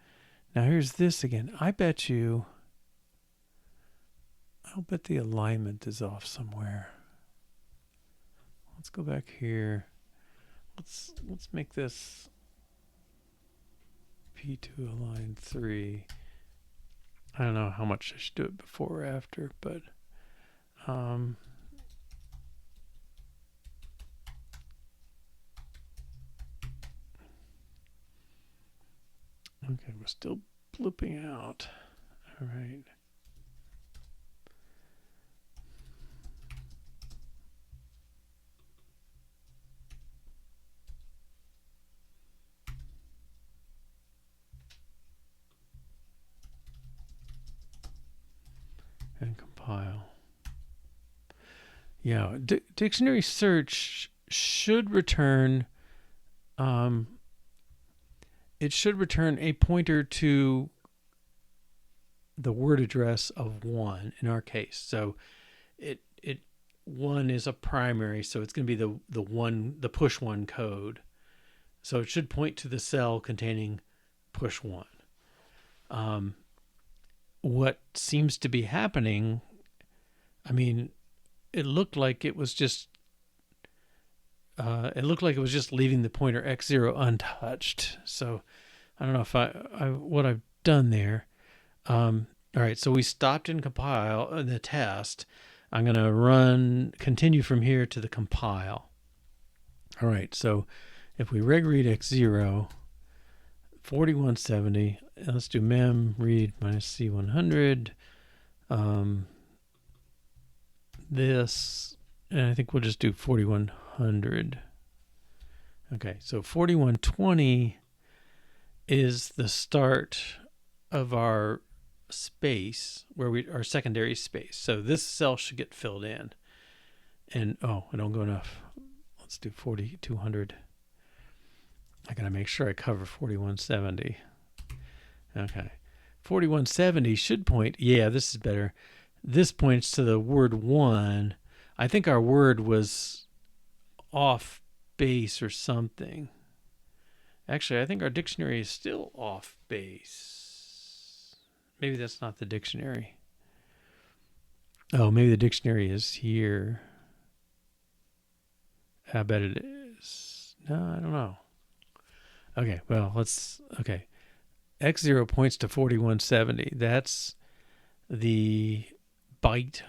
Now here's this again. I'll bet the alignment is off somewhere. Let's go back here. Let's make this P2 align 3. I don't know how much I should do it before or after, but Okay, we're still blooping out. All right. And compile. Yeah, dictionary search should return. It should return a pointer to the word address of 1 in our case. So it 1 is a primary, so it's going to be the push 1 code. So it should point to the cell containing push 1. What seems to be happening, I mean, it looked like it was just leaving the pointer x0 untouched. So I don't know if what I've done there. All right, so we stopped in compile in the test. I'm going to continue from here to the compile. All right, so if we reg read x0, 4170, let's do mem read minus c100. This, and I think we'll just do 4100. Okay, so 4120 is the start of our space, our secondary space. So this cell should get filled in. And I don't go enough. Let's do 4200. I gotta make sure I cover 4170. Okay. 4170 should point, yeah, this is better. This points to the word 1. I think our word was off base or something. Actually, I think our dictionary is still off base. Maybe that's not the dictionary. Oh, maybe the dictionary is here. I bet it is. No, I don't know. Okay, well, okay. X0 points to 4170. That's the byte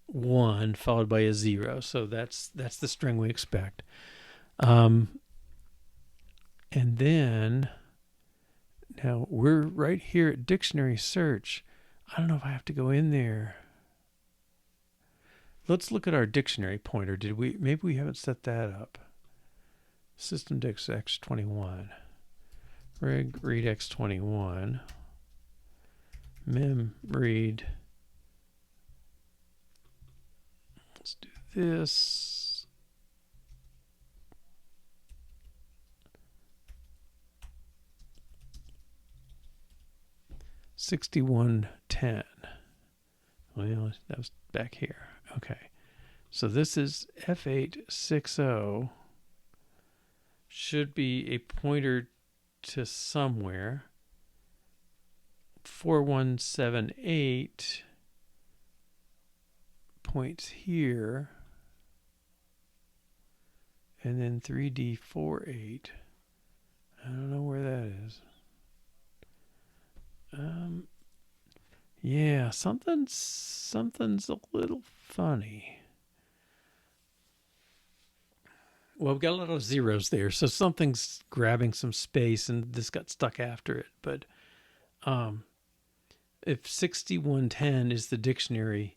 1 followed by a 0. So that's the string we expect. And then now we're right here at dictionary search. I don't know if I have to go in there. Let's look at our dictionary pointer. Maybe we haven't set that up. Systemdix x21. Reg read x21. Mem read. Let's do this. $61.10. Well, that was back here. Okay. So this is F860. Should be a pointer to somewhere. 4178 points here. And then 3D48. I don't know where that is. Yeah, something's a little funny. Well, we've got a lot of zeros there, so something's grabbing some space, and this got stuck after it. But if 6110 is the dictionary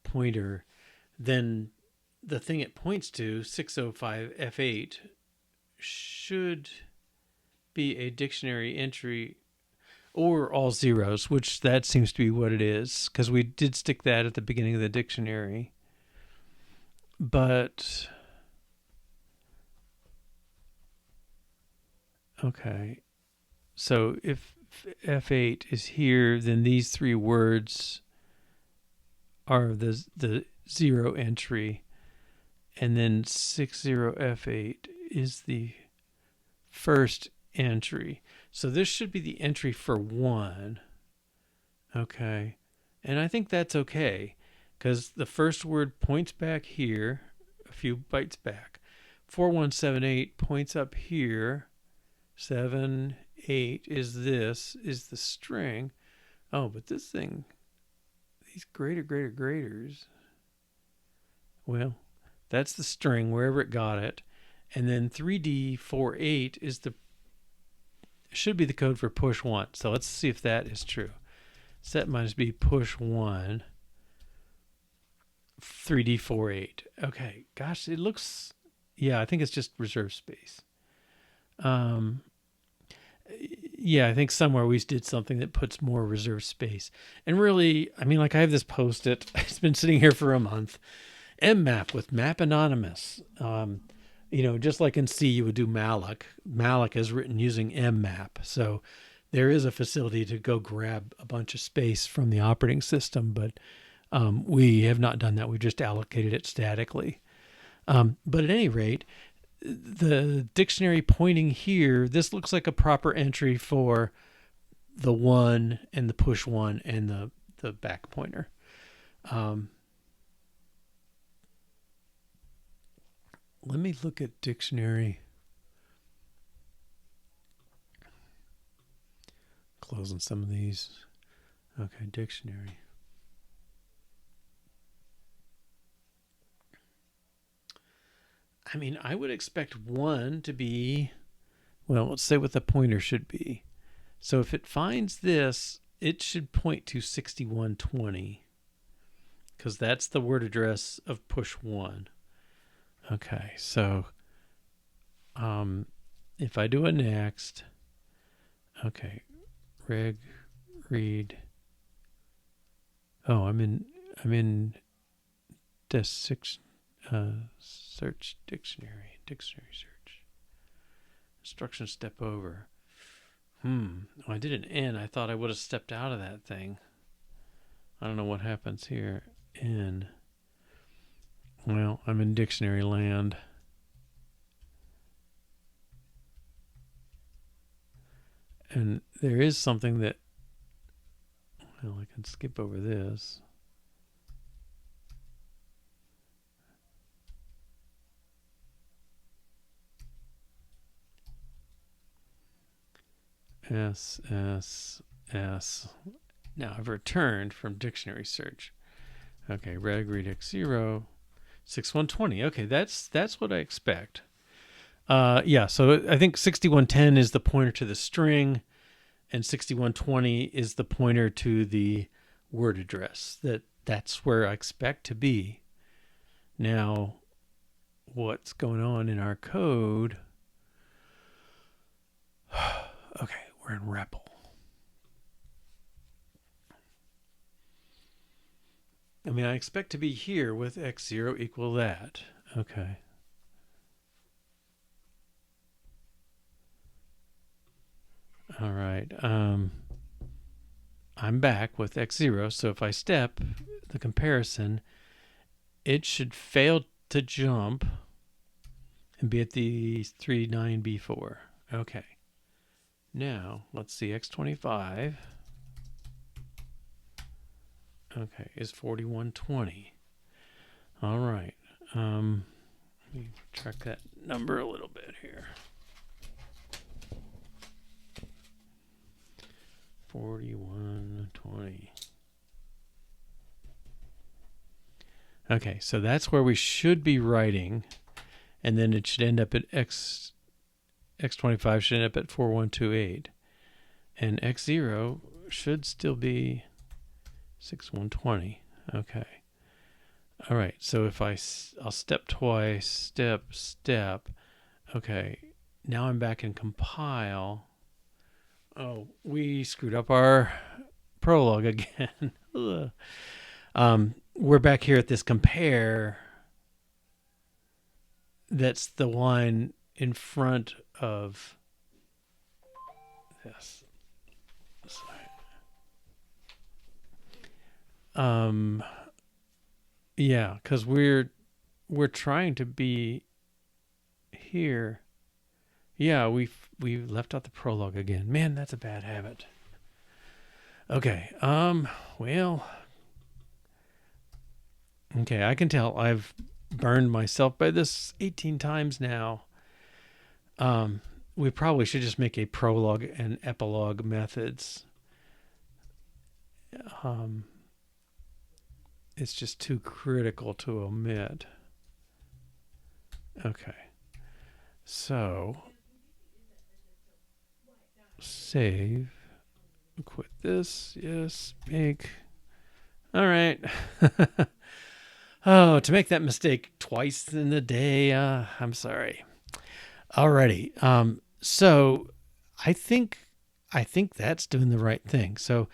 pointer, then the thing it points to, 605F8, should be a dictionary entry or all zeros, which that seems to be what it is, because we did stick that at the beginning of the dictionary. But okay, so if F8 is here, then these three words are the zero entry, and then 60F8 is the first entry. So this should be the entry for 1. Okay, and I think that's okay, because the first word points back here, a few bytes back. 4178 points up here. 7, 8 is the string. Oh, but this thing, these graders. Well, that's the string wherever it got it, and then 3D48 should be the code for push 1. So let's see if that is true. Set minus b push 1 3D48. Okay, gosh, it looks, yeah, I think it's just reserve space. Yeah, I think somewhere we did something that puts more reserve space. And really, I mean, like I have this post-it. It's been sitting here for a month. mmap with map anonymous. You know, just like in C, you would do malloc. Malloc is written using mmap. So there is a facility to go grab a bunch of space from the operating system, but we have not done that. We've just allocated it statically. But at any rate, the dictionary pointing here, this looks like a proper entry for the 1 and the push 1 and the back pointer. Let me look at dictionary. Closing some of these. Okay, dictionary. I mean, I would expect 1 to be, well, let's say what the pointer should be. So if it finds this, it should point to 6120 because that's the word address of push 1. Okay, so if I do a next, okay, read. Oh, I'm in search dictionary search. Instruction step over. Oh, I did an N. I thought I would have stepped out of that thing. I don't know what happens here. N. Well, I'm in dictionary land. And there is something that, well, I can skip over this. S. Now I've returned from dictionary search. Okay, read x0, 6120. Okay, that's what I expect. Yeah, so I think 6110 is the pointer to the string, and 6120 is the pointer to the word address. That's where I expect to be. Now, what's going on in our code? Okay, we're in REPL. I mean, I expect to be here with x0 equal that. Okay. All right. I'm back with x0. So if I step the comparison, it should fail to jump and be at the 39B4. Okay. Now, let's see, x25. Okay, is 4120. All right. Let me track that number a little bit here. 4120. Okay, so that's where we should be writing, and then it should end up at x25 should end up at 4128, and x0 should still be 6120. Okay. All right. So if I'll step twice, step. Okay. Now I'm back in compile. Oh, we screwed up our PROLOG again. We're back here at this compare. That's the line in front of this. Yeah, because we're trying to be here. Yeah, we left out the PROLOG again. Man, that's a bad habit. Okay. Well. Okay, I can tell I've burned myself by this 18 times now. We probably should just make a PROLOG and EPILOG methods. It's just too critical to omit. Okay. So save, quit this, yes, make. All right. Oh, to make that mistake twice in a day, I'm sorry. Alrighty. So I think that's doing the right thing. So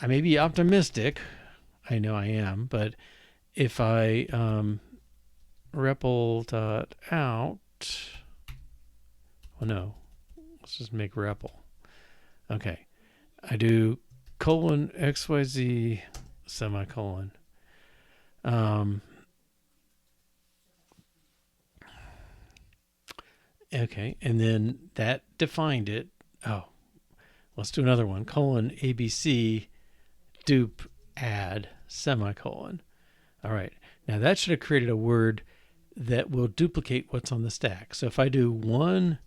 I may be optimistic. I know I am, but if I REPL.out, well, no, let's just make REPL. Okay, I do colon XYZ semicolon. Okay, and then that defined it. Oh, let's do another one. Colon ABC dupe add semicolon. All right, now that should have created a word that will duplicate what's on the stack. So if I do 1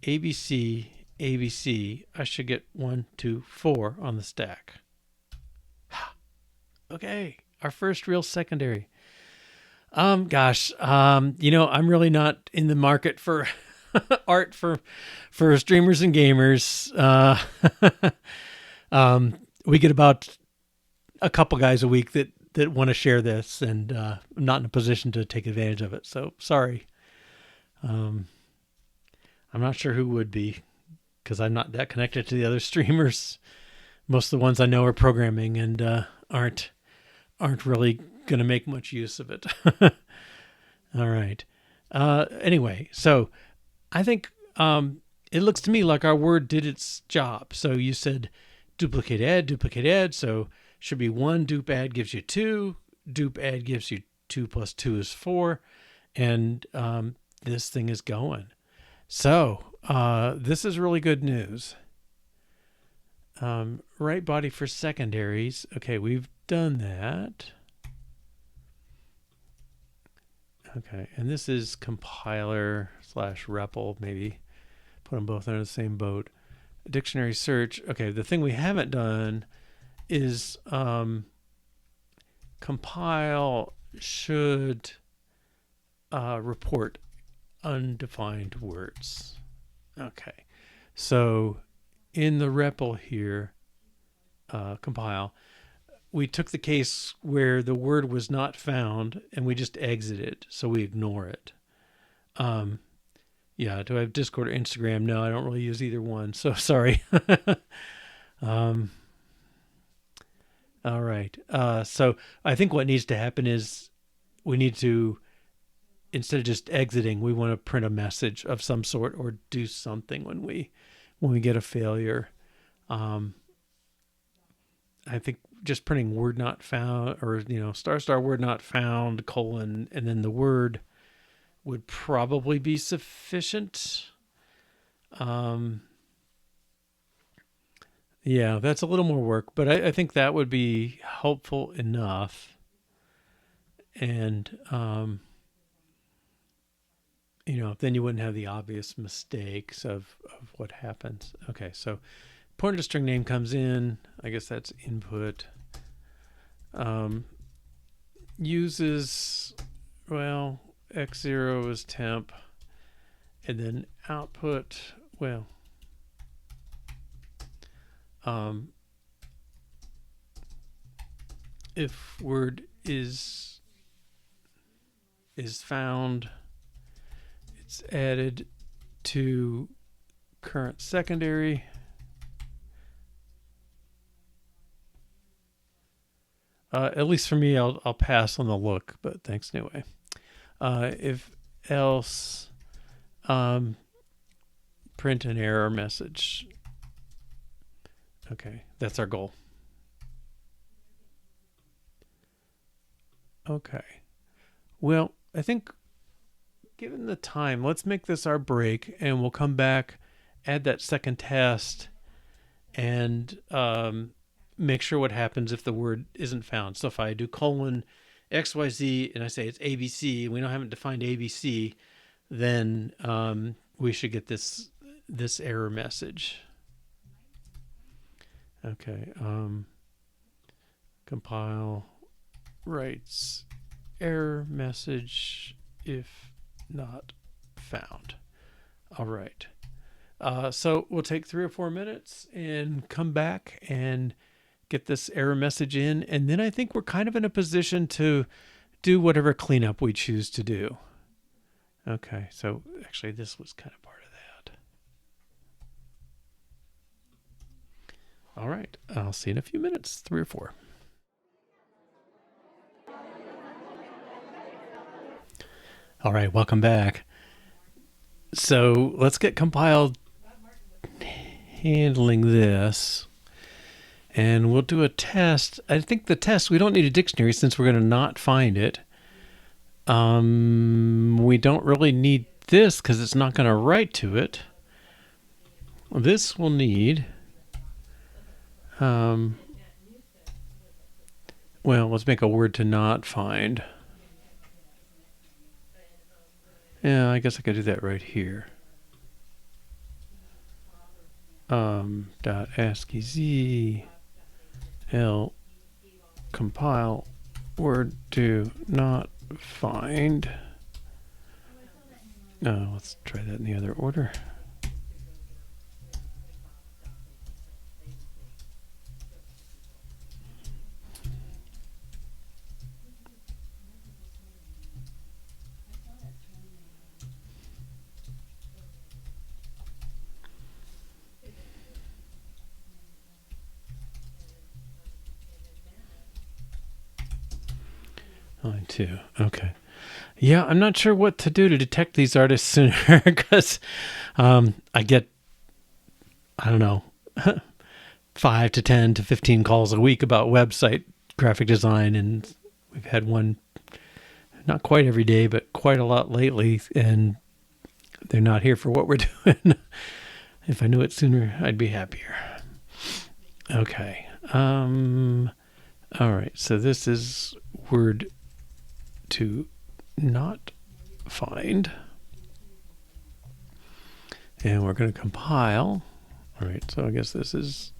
ABC ABC, I should get 1, 2, 4 on the stack. Okay, our first real secondary. Gosh, I'm really not in the market for art for streamers and gamers. We get about a couple guys a week that want to share this, and I'm not in a position to take advantage of it. So sorry. I'm not sure who would be, because I'm not that connected to the other streamers. Most of the ones I know are programming and aren't really going to make much use of it. All right. Anyway, so I think it looks to me like our word did its job. So you said duplicate add. So should be 1 dupe add gives you 2. Dupe add gives you 2 plus 2 is 4. And this thing is going. So this is really good news. Right body for secondaries. Okay, we've done that. Okay, and this is compiler / REPL, maybe put them both under the same boat. Dictionary search. Okay, the thing we haven't done is compile should report undefined words. Okay, so in the REPL here, compile, we took the case where the word was not found and we just exited, so we ignore it. Yeah, do I have Discord or Instagram? No, I don't really use either one, so sorry. All right. So I think what needs to happen is we need to, instead of just exiting, we want to print a message of some sort or do something when we get a failure. I think just printing word not found, or * word not found : and then the word would probably be sufficient. Yeah, that's a little more work, but I think that would be helpful enough. And then you wouldn't have the obvious mistakes of what happens. Okay, so pointer to string name comes in. I guess that's input. Uses, well, x0 is temp, and then output, well, if word is found, it's added to current secondary. At least for me, I'll pass on the look, but thanks anyway. If else, print an error message. Okay, that's our goal. Okay. Well, I think given the time, let's make this our break, and we'll come back, add that second test, and make sure what happens if the word isn't found. So if I do colon XYZ and I say it's ABC, and we haven't defined ABC, then we should get this error message. Okay. Compile writes error message if not found. All right. So we'll take 3 or 4 minutes and come back and get this error message in. And then I think we're kind of in a position to do whatever cleanup we choose to do. Okay, so actually this was kind of part of that. All right, I'll see you in a few minutes, 3 or 4. All right, welcome back. So let's get compiled handling this. And we'll do a test. I think the test, we don't need a dictionary since we're going to not find it. We don't really need this because it's not going to write to it. This we'll need. Well, let's make a word to not find. Yeah, I guess I could do that right here. Dot ASCII Z L compile word to not find. Let's try that in the other order. Line 2. Okay. Yeah, I'm not sure what to do to detect these artists sooner because I get, I don't know, 5 to 10 to 15 calls a week about website graphic design, and we've had one not quite every day, but quite a lot lately, and they're not here for what we're doing. If I knew it sooner, I'd be happier. Okay. All right. So this is word to not find. And we're going to compile. All right. So I guess this is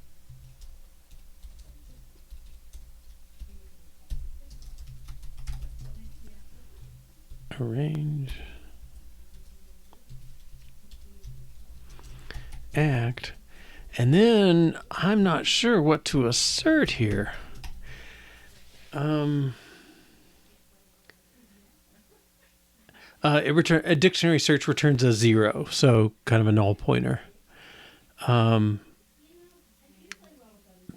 arrange, act, and then I'm not sure what to assert here. A dictionary search returns a 0, so kind of a null pointer.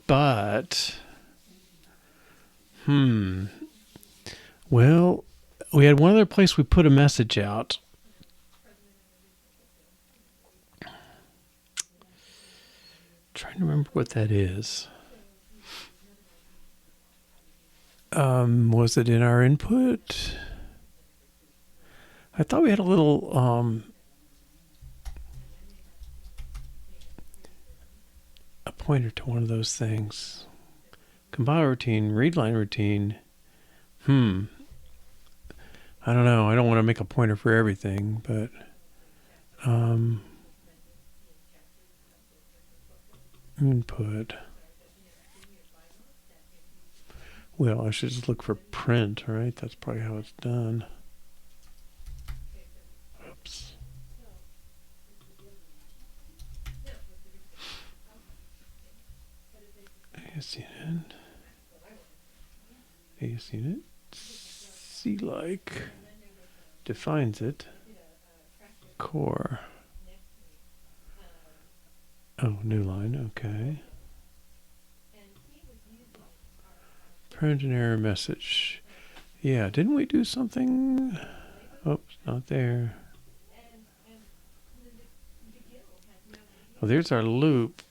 But well, we had one other place we put a message out. Trying to remember what that is. Was it in our input? I thought we had a little a pointer to one of those things. Compile routine, readLine routine. I don't know. I don't want to make a pointer for everything, but input. Well, I should just look for print, right? That's probably how it's done. Oops. AS unit. C like defines it. Core. Oh, new line. Okay. Print an error message. Yeah, didn't we do something? Oops, not there. Oh, there's our loop.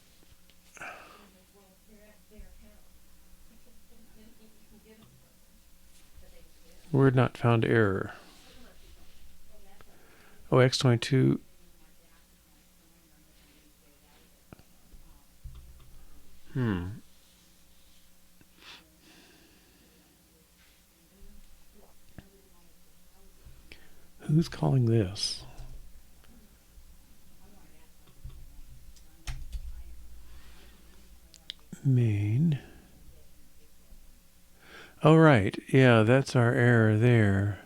Word not found error. Oh, X22. Who's calling this? Main. Oh, right. Yeah, that's our error there.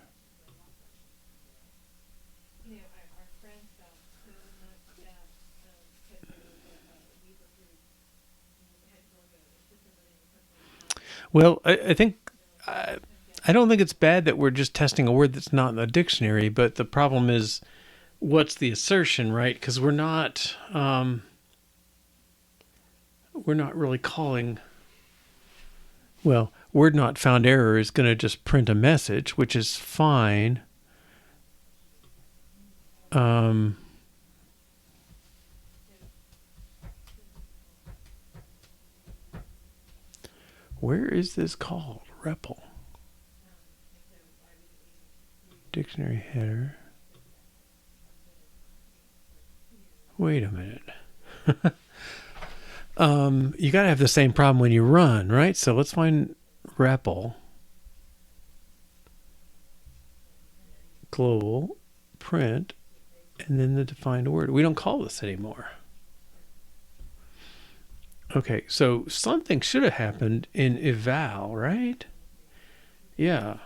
Well, I think I don't think it's bad that we're just testing a word that's not in the dictionary, but the problem is what's the assertion, right? Because we're not really calling. Well, word not found error is going to just print a message, which is fine. Where is this called? REPL. Dictionary header. Wait a minute. You got to have the same problem when you run, right? So let's find REPL. Global. Print. And then the defined word. We don't call this anymore. Okay, so something should have happened in eval, right? Yeah.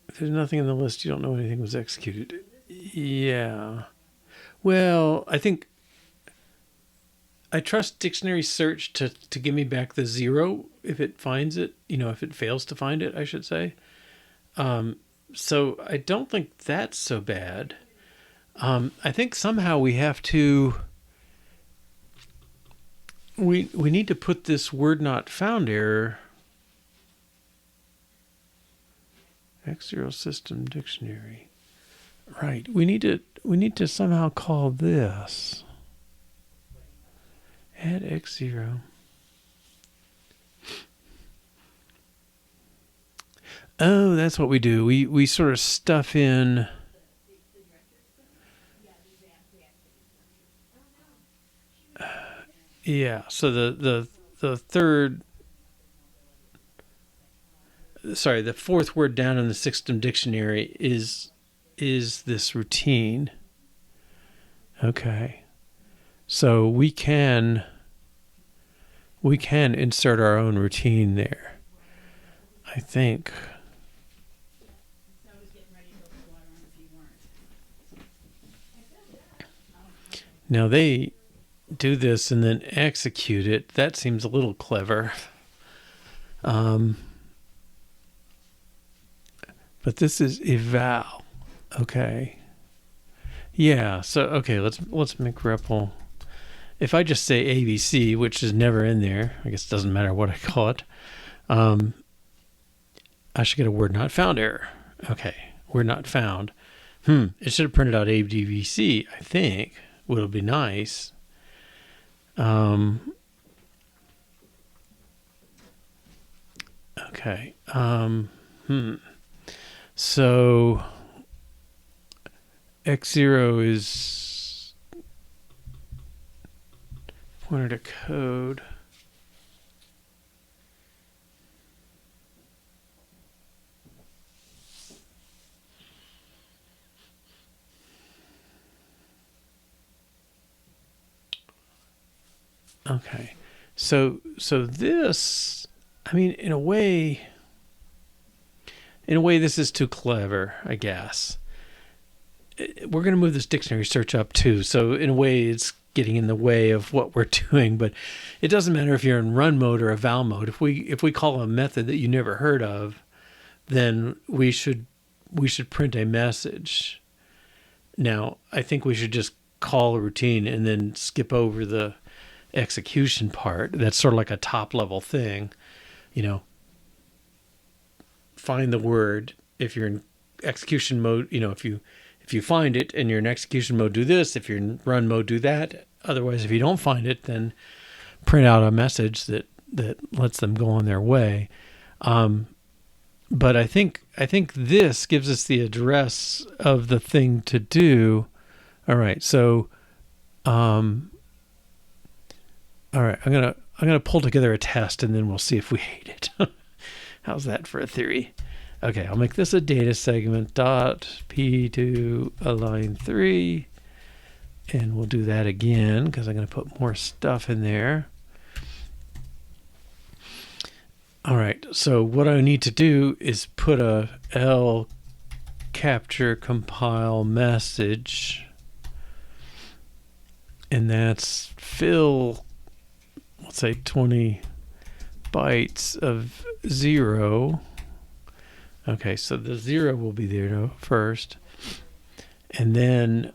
If there's nothing in the list, you don't know anything was executed. Yeah. Well, I think I trust dictionary search to give me back the 0 if it finds it, if it fails to find it, I should say. So I don't think that's so bad. I think somehow we have to, we need to put this word not found error, X0 system dictionary. Right. We need to somehow call this. Add X0. Oh, that's what we do. We sort of stuff in. Yeah. So the third. Sorry, the fourth word down in the system dictionary is this routine. Okay. So we can insert our own routine there, I think. Now they do this and then execute it. That seems a little clever. But this is eval. Okay. Yeah, so okay, let's make REPL. If I just say ABC, which is never in there, I guess it doesn't matter what I call it, I should get a word not found error. Okay, word not found. It should have printed out ABC, I think. Would be nice. Okay. So X0 is pointer to code. Okay. So this, I mean, in a way, this is too clever, I guess. We're going to move this dictionary search up too. So in a way, it's getting in the way of what we're doing, but it doesn't matter if you're in run mode or eval mode. If we call a method that you never heard of, then we should print a message. Now, I think we should just call a routine and then skip over the execution part. That's sort of like a top level thing, find the word. If you're in execution mode, if you find it and you're in execution mode, do this. If you're in run mode, do that. Otherwise, if you don't find it, then print out a message that lets them go on their way. But I think this gives us the address of the thing to do. All right, so all right, I'm gonna pull together a test and then we'll see if we hate it. How's that for a theory? Okay, I'll make this a data segment dot p2 align 3, and we'll do that again because I'm going to put more stuff in there. All right, so what I need to do is put a L capture compile message, and that's fill, let's say 20 bytes of 0. Okay, so the 0 will be there first, and then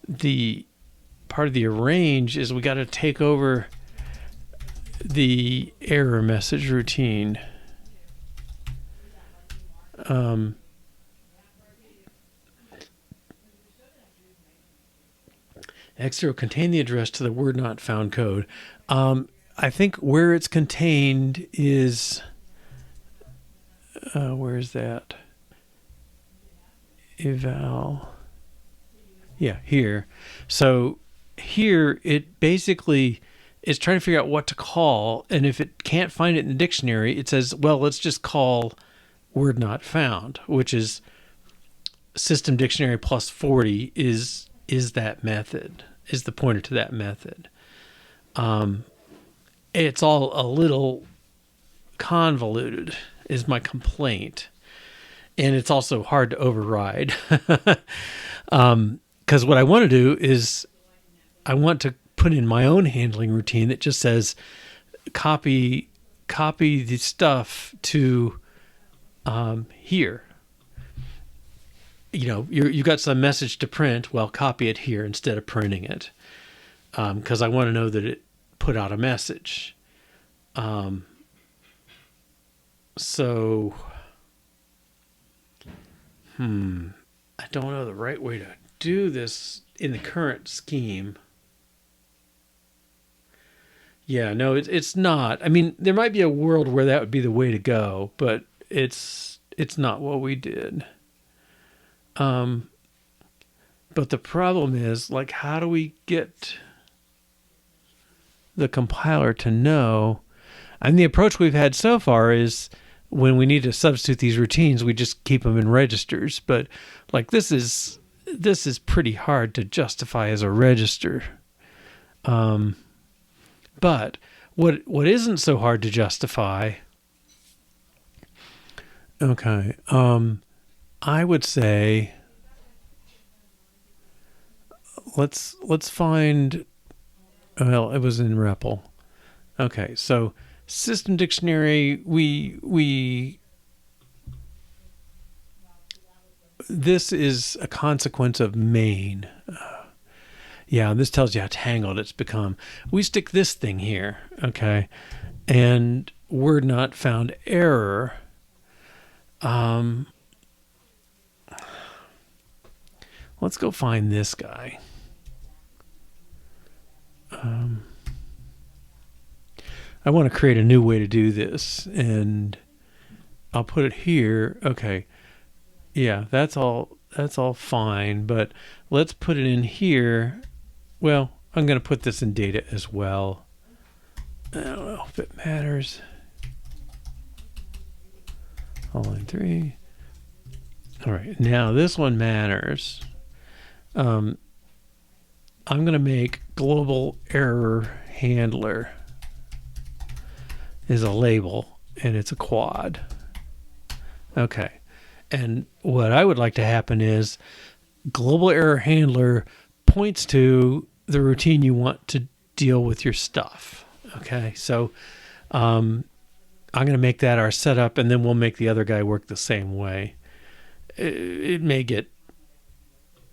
the part of the arrange is we got to take over the error message routine. X0 contain the address to the word not found code. I think where it's contained is, where is that? Eval. Yeah, here. So here it basically is trying to figure out what to call, and if it can't find it in the dictionary, it says, well, let's just call word not found, which is system dictionary plus 40 is that method, is the pointer to that method. It's all a little convoluted, is my complaint. And it's also hard to override. Because what I want to do is I want to put in my own handling routine that just says copy the stuff to here. You know, you got some message to print, well, copy it here instead of printing it. Because I want to know that it put out a message. So, I don't know the right way to do this in the current scheme. Yeah, no, it's not. I mean, there might be a world where that would be the way to go, but it's not what we did. But the problem is, like, how do we get the compiler to know? And the approach we've had so far is when we need to substitute these routines, we just keep them in registers. But like this is pretty hard to justify as a register. But what isn't so hard to justify? Okay, I would say let's find. Well, it was in REPL. Okay, so system dictionary, this is a consequence of main. Yeah, this tells you how tangled it's become. We stick this thing here, okay, and word not found error. Let's go find this guy. I want to create a new way to do this, and I'll put it here. Okay. Yeah, that's all fine, but let's put it in here. Well, I'm going to put this in data as well. I don't know if it matters. All line 3. All right, now this one matters. I'm going to make global error handler is a label, and it's a quad. Okay. And what I would like to happen is global error handler points to the routine you want to deal with your stuff. Okay. So I'm going to make that our setup, and then we'll make the other guy work the same way. It may get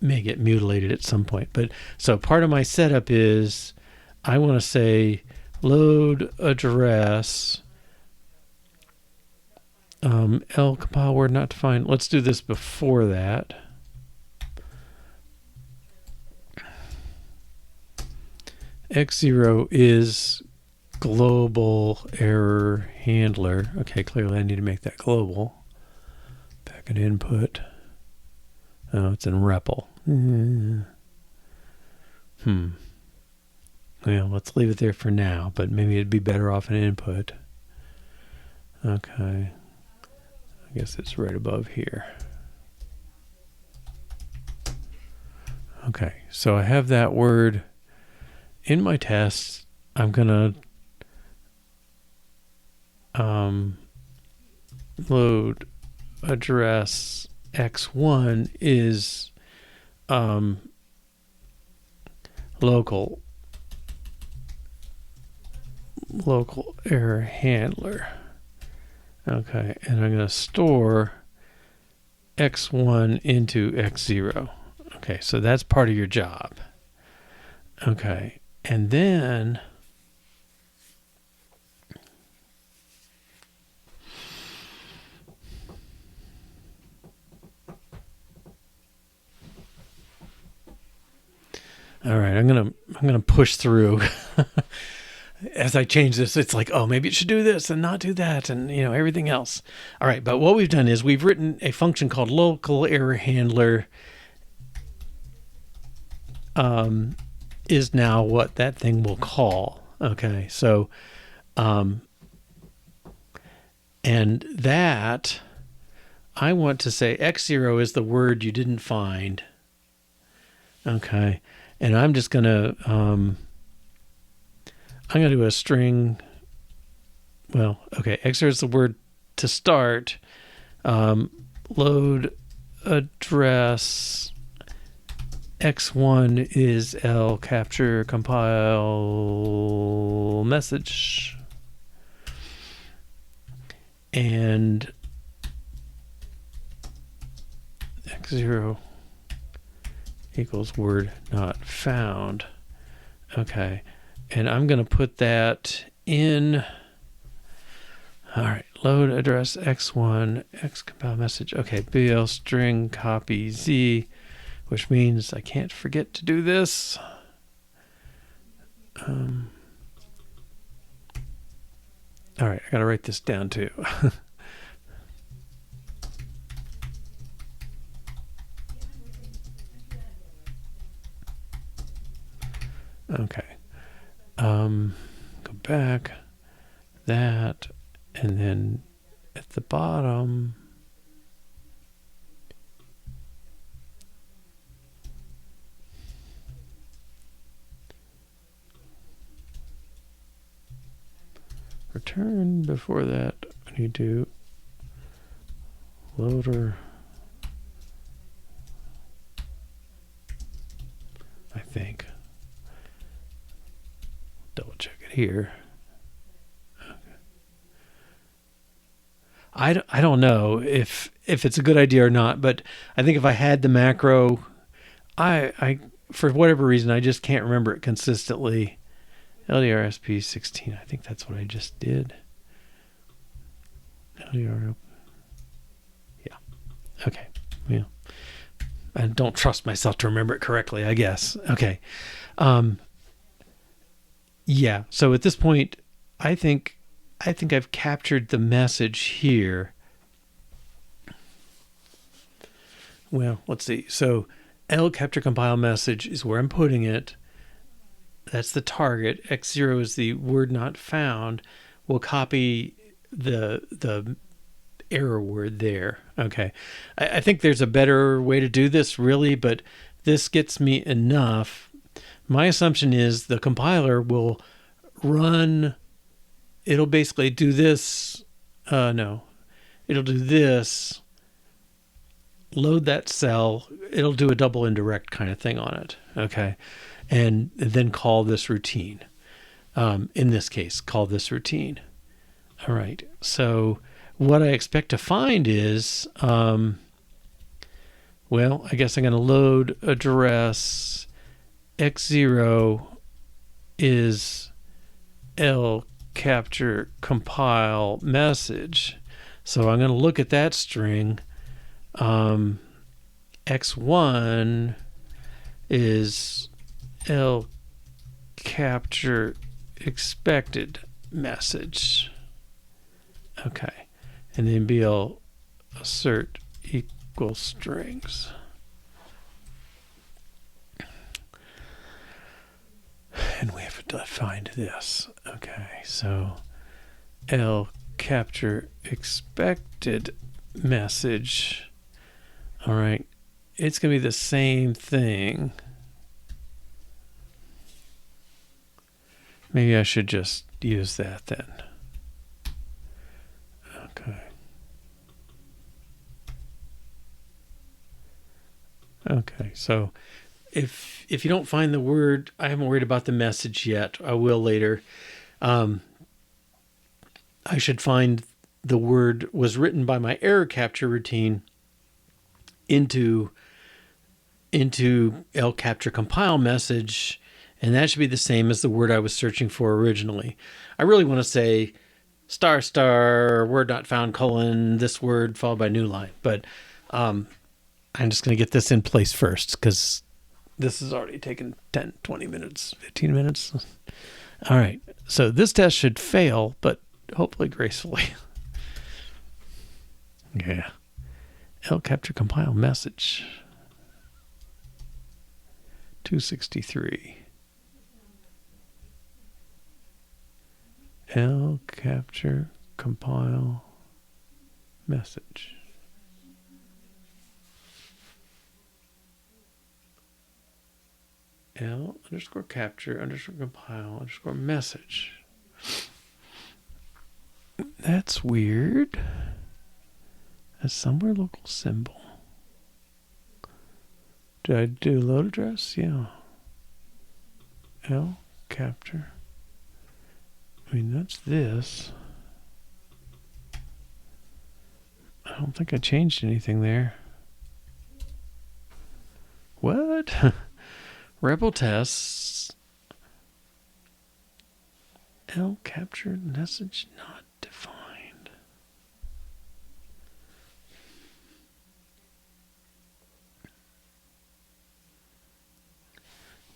mutilated at some point. But so part of my setup is I want to say load address L compile word not defined. Let's do this before that. X0 is global error handler. Okay, clearly I need to make that global. Back in input. Oh, it's in REPL. Well, let's leave it there for now, but maybe it'd be better off in input. Okay. I guess it's right above here. Okay, so I have that word in my test. I'm gonna load address x1 is local error handler. Okay, and I'm going to store x1 into x0. Okay, so that's part of your job. Okay, and then all right, I'm gonna push through. As I change this, it's like, oh, maybe it should do this and not do that, and everything else. All right, but what we've done is we've written a function called local error handler. Is now what that thing will call. Okay, so, and that I want to say x0 is the word you didn't find. Okay, and I'm just gonna I'm going to do a string. Well, okay, x0 is the word to start. Load address x1 is L capture compile message. And x0 equals word not found. Okay. And I'm going to put that in. All right, load address x1, x compile message. Okay, BL string copy z, which means I can't forget to do this. All right, I got to write this down too. Okay. Go back, that, and then at the bottom, return before that, when you do loader, I think. Double check it here. Okay. I don't know if it's a good idea or not, but I think if I had the macro, I for whatever reason I just can't remember it consistently. LDRSP 16. I think that's what I just did. LDR. Yeah. Okay. Yeah. I don't trust myself to remember it correctly, I guess. Okay. Yeah. So at this point, I think I've captured the message here. Well, let's see. So L capture compile message is where I'm putting it. That's the target. X0 is the word not found. We'll copy the error word there. Okay. I think there's a better way to do this, really, but this gets me enough. My assumption is the compiler will run, it'll basically do this. No, it'll do this, load that cell. It'll do a double indirect kind of thing on it. Okay. And then call this routine. In this case, call this routine. All right. So what I expect to find is, well, I guess I'm going to load address x0 is L capture compile message. So I'm going to look at that string. X1 is L capture expected message. Okay. And then BL assert equal strings. And we have defined this. Okay. So L capture expected message. All right. It's going to be the same thing. Maybe I should just use that then. Okay. Okay, so if you don't find the word, I haven't worried about the message yet. I will later. I should find the word was written by my error capture routine into capture compile message, and that should be the same as the word I was searching for originally. I really want to say ** word not found : this word followed by new line, but I'm just going to get this in place first because this has already taken 10, 20 minutes, 15 minutes. All right, so this test should fail, but hopefully gracefully. Yeah. Capture compile message. 263. Capture compile message. _capture_compile_message. That's weird. A somewhere local symbol. Did I do load address? Yeah. Capture. I mean, that's this. I don't think I changed anything there. What? REPL tests. Capture message not defined.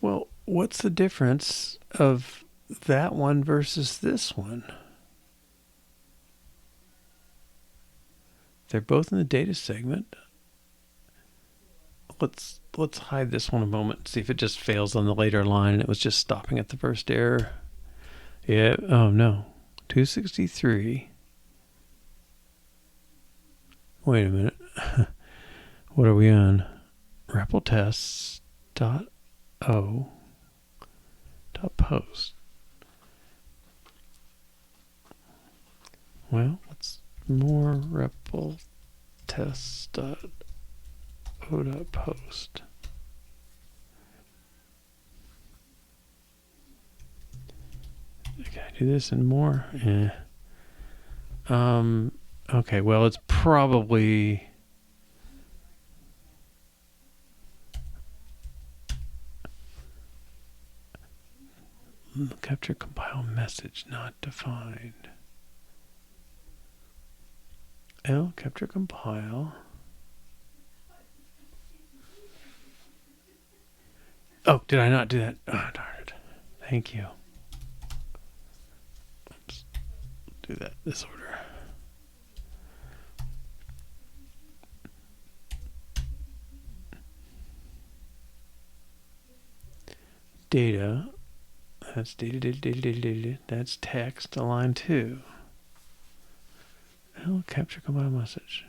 Well, what's the difference of that one versus this one? They're both in the data segment. Let's hide this one a moment, see if it just fails on the later line and it was just stopping at the first error. Yeah, oh no. 263. Wait a minute. What are we on? REPL tests .o.post. Well, let's more REPL tests .o.post. Can I do this and more? Yeah. Okay, well, it's probably capture compile message not defined. Capture compile. Oh, did I not do that? Oh, darn it. Thank you. Oops. Do that this order. Data. That's data. That's text, line 2. Capture compile message.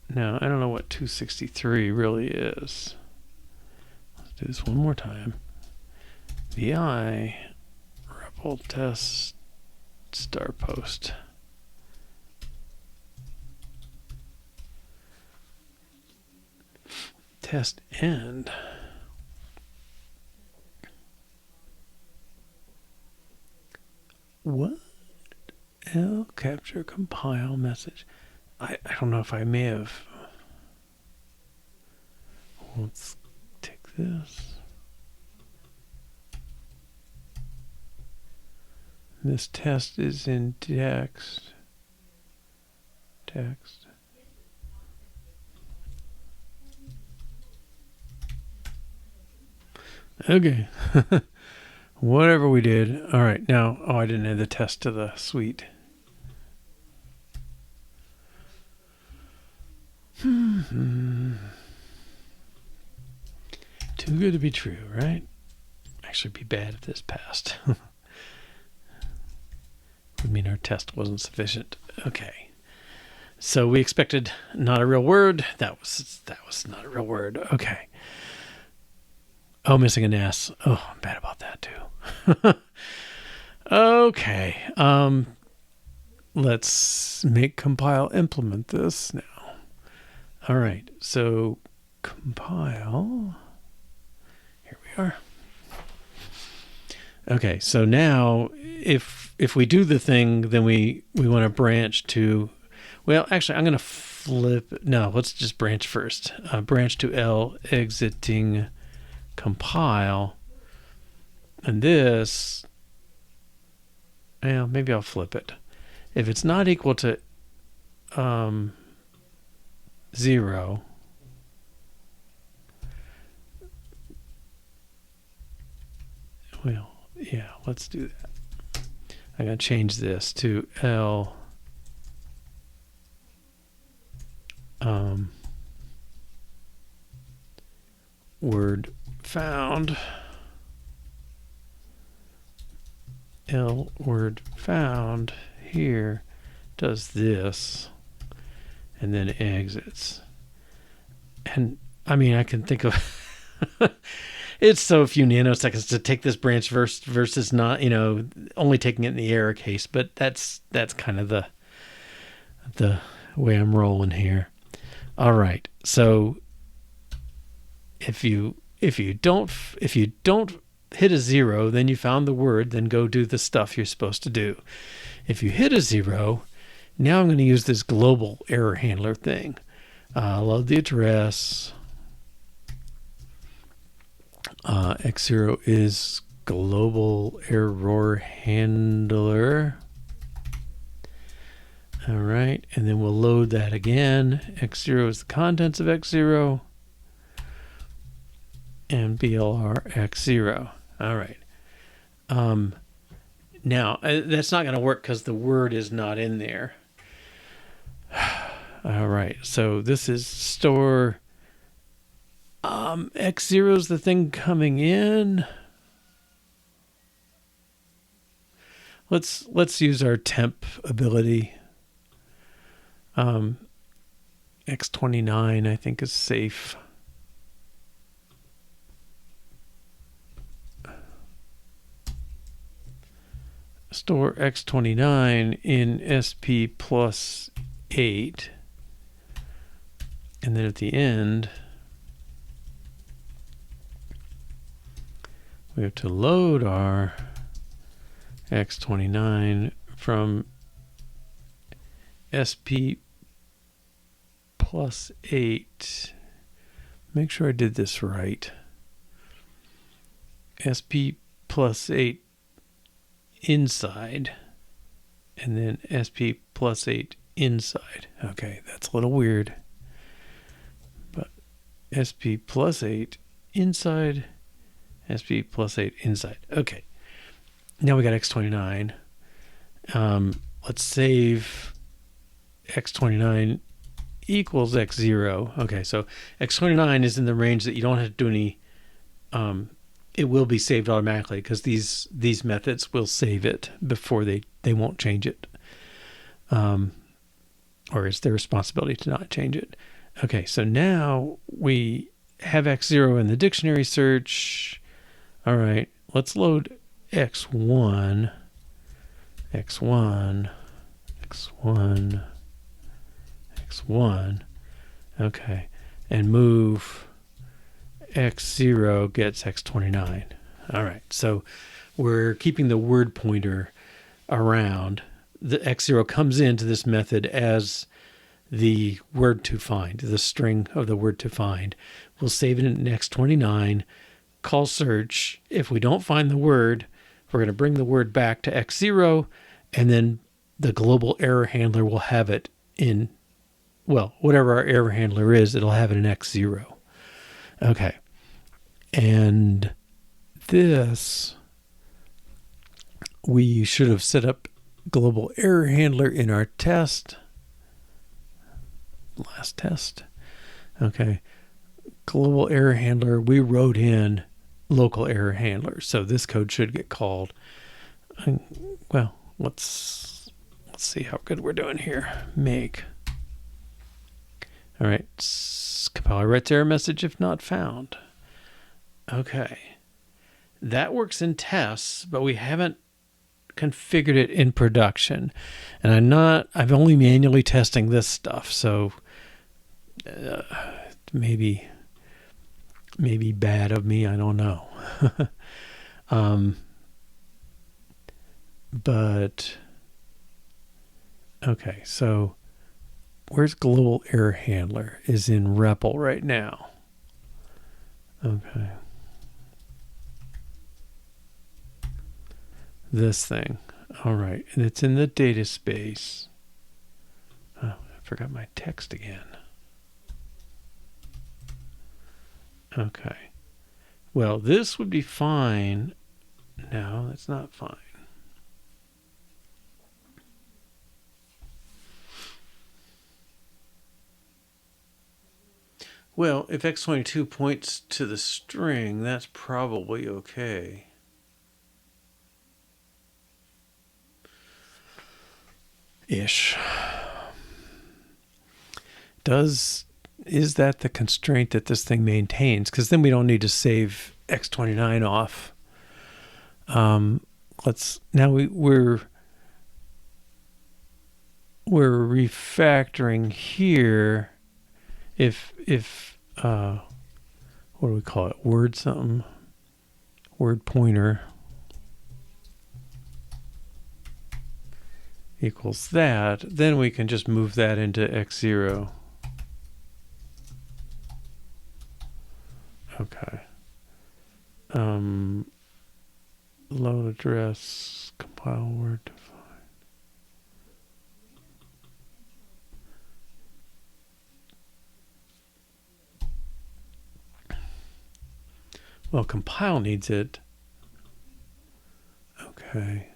Now, I don't know what 263 really is. Let's do this one more time. VI REPL test *post. Test end. What? Capture compile message. I don't know if I may have. Let's take this. This test is in text. Okay. Whatever we did. All right. Now, I didn't add the test to the suite. Too good to be true, right? Actually, be bad if this passed. Would mean our test wasn't sufficient. Okay. So we expected not a real word. That was not a real word. Okay. Oh, missing an S. Oh, I'm bad about that too. Okay. Let's make compile implement this now. All right, so compile. Here we are. Okay, so now if we do the thing, then we want to branch to, well, actually, I'm going to flip. No, let's just branch first. Branch to L, exiting compile. And this, well, maybe I'll flip it. If it's not equal to 0, well, yeah, let's do that. I'm going to change this to L word found. L word found here does this and then exits. And I mean, I can think of it's so few nanoseconds to take this branch versus not, only taking it in the error case, but that's kind of the way I'm rolling here. All right. So if you don't hit a 0, then you found the word, then go do the stuff you're supposed to do. If you hit a 0, now I'm going to use this global error handler thing. Load the address. X0 is global error handler. All right, and then we'll load that again. X0 is the contents of X0. And BLR X0. All right. Now, that's not going to work because the word is not in there. All right. So this is store. X0 is the thing coming in. Let's use our temp ability. X29, I think, is safe. Store X29 in SP plus 8. And then at the end, we have to load our X29 from SP plus 8. Make sure I did this right. SP plus 8 inside, and then SP plus 8 inside. Okay, that's a little weird. But SP plus 8 inside, SP plus 8 inside. Okay. Now we got X29. Let's save X29 equals X0. Okay, so X29 is in the range that you don't have to do any, it will be saved automatically because these methods will save it before they won't change it. Or it's their responsibility to not change it. Okay, so now we have X0 in the dictionary search. All right, let's load X1, X1, X1, X1. Okay, and move X0 gets X29. All right, so we're keeping the word pointer around. The X0 comes into this method as the word to find, the string of the word to find. We'll save it in X29, call search. If we don't find the word, we're going to bring the word back to X0, and then the global error handler will have it in, well, whatever our error handler is, it'll have it in X0. Okay. And this, we should have set up global error handler in our test. Last test. Okay. Global error handler, we wrote in local error handler. So this code should get called. Well, let's see how good we're doing here. Make. All right. Compiler writes error message if not found. Okay. That works in tests, but we haven't configured it in production. And I'm only manually testing this stuff. So maybe bad of me. I don't know. But okay, so where's global error handler? Is in REPL right now. Okay. This thing. All right, and it's in the data space. Oh, I forgot my text again. Okay. Well, this would be fine. No, that's not fine. Well, if x22 points to the string, that's probably okay. Ish. Is that the constraint that this thing maintains? Because then we don't need to save x29 off. We're refactoring here. If what do we call it? Word pointer equals that, then we can just move that into x0. Okay. Load address, compile word define. Well, compile needs it. Okay.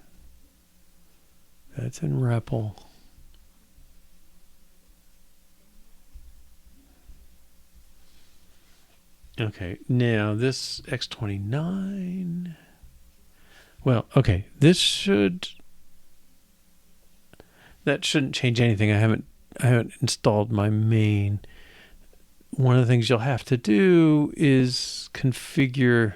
That's in REPL. Okay, now this x29. Well, okay, that shouldn't change anything. I haven't installed my main. One of the things you'll have to do is configure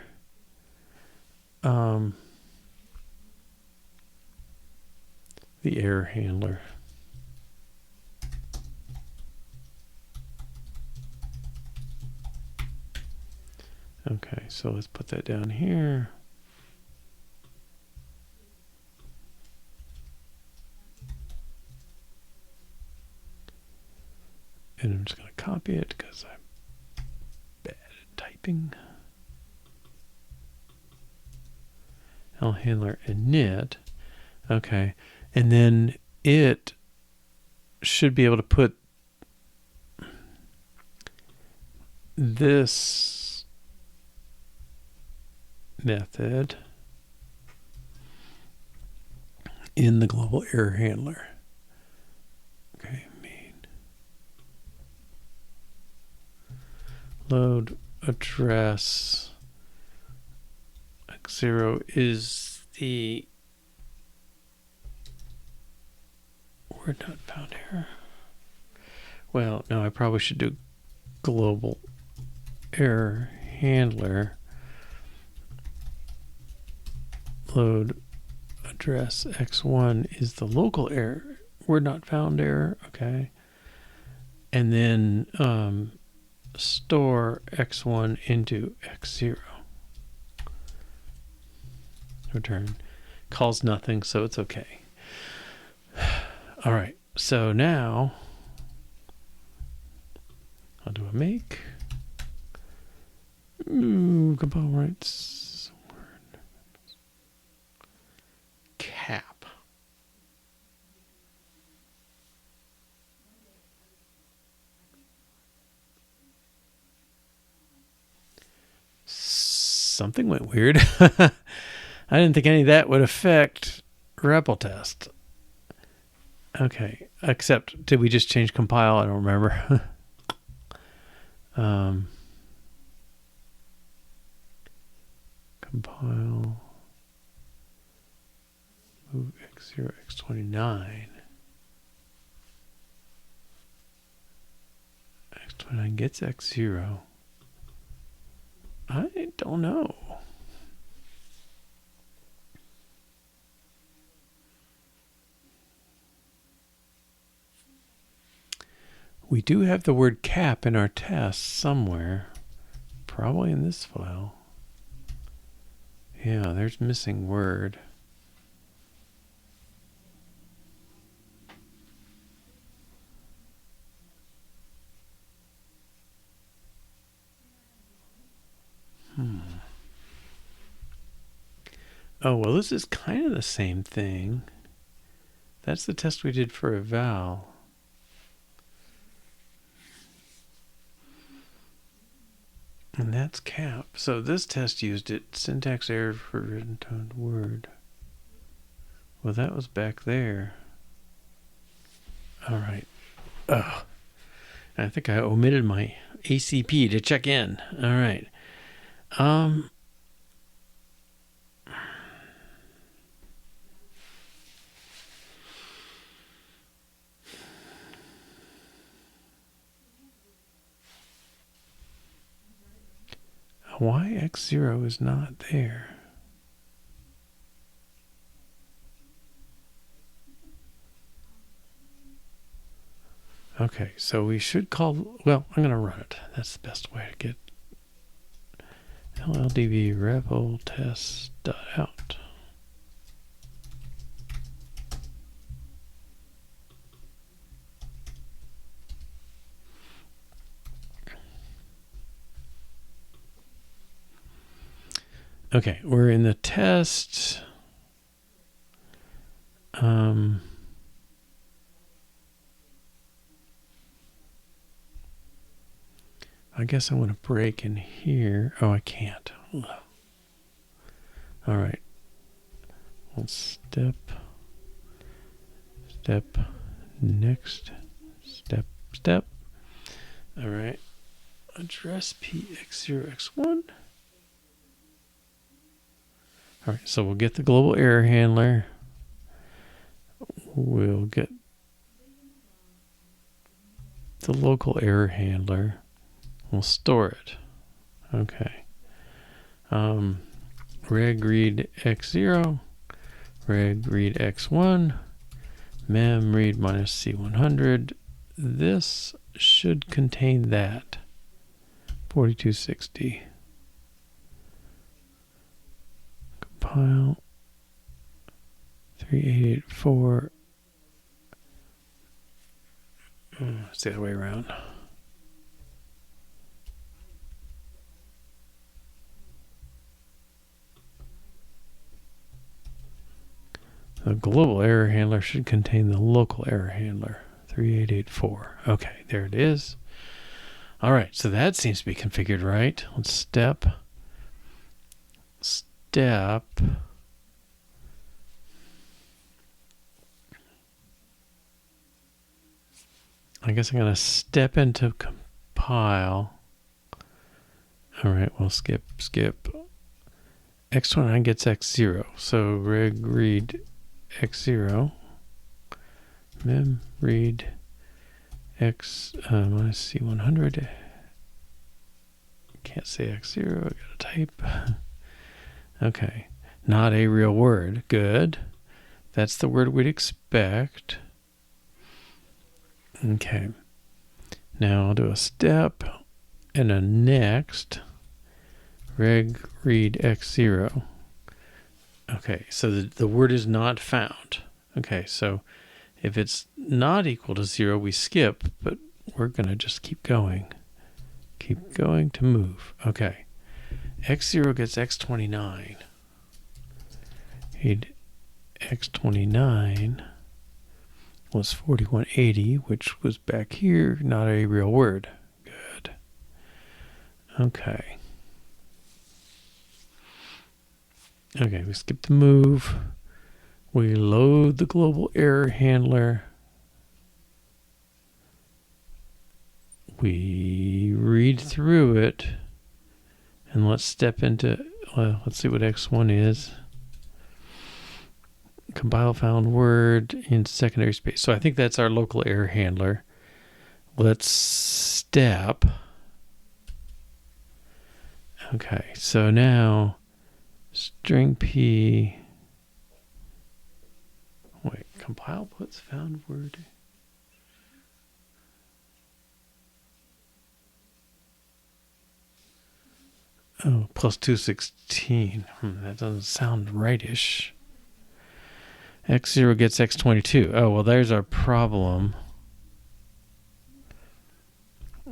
the error handler. Okay, so let's put that down here. And I'm just going to copy it because I'm bad at typing. Handler init. Okay, and then it should be able to put this method in the global error handler. Okay, load address x0 is the word not found error. Well, no, I probably should do global error handler load address x1 is the local error, word not found error. Okay, and then store x1 into x0. Return. Calls nothing, so it's okay. All right, so now I'll do a make. Compile rights. Word. Cap. Something went weird. I didn't think any of that would affect REPL test. Okay, except did we just change compile? I don't remember. Compile. Move x0, x29. x29 gets x0. I don't know. We do have the word cap in our test somewhere. Probably in this file. Yeah, there's missing word. Oh, well, this is kind of the same thing. That's the test we did for eval. And that's cap. So this test used it. Syntax error for written toned word. Well, that was back there. All right. Oh, I think I omitted my ACP to check in. All right. Why X0 is not there? Okay, so we should call, well, I'm going to run it. That's the best way to get LLDB REPL test.out. Okay, we're in the test. I guess I want to break in here. Oh, I can't. Ugh. All right. Let's step, next, step. All right. Address px0x1. All right, so we'll get the global error handler. We'll get the local error handler. We'll store it. Okay. Reg read x0, reg read x1, mem read minus c100. This should contain that. 4260. Compile 3884. It's the other way around. The global error handler should contain the local error handler. 3884. Okay, there it is. All right, so that seems to be configured right. Let's step. I guess I'm going to step into compile. All right, we'll skip. X29 gets X0. So reg read X0. Mem read X minus C100. Can't say X0. I got to type. Okay. Not a real word. Good. That's the word we'd expect. Okay. Now I'll do a step and a next. Reg read X0. Okay, so the word is not found. Okay, so if it's not equal to 0, we skip, but we're going to just keep going. Keep going to move. Okay. X0 gets X29. X29 was 4180, which was back here, not a real word. Good. Okay. Okay, we skip the move. We load the global error handler. We read through it. And let's step into, well, let's see what X1 is. Compile found word in secondary space. So I think that's our local error handler. Let's step. Okay, so now string P. Wait, compile puts found word. Oh, plus 216. That doesn't sound rightish. X0 gets X22. Oh, well, there's our problem.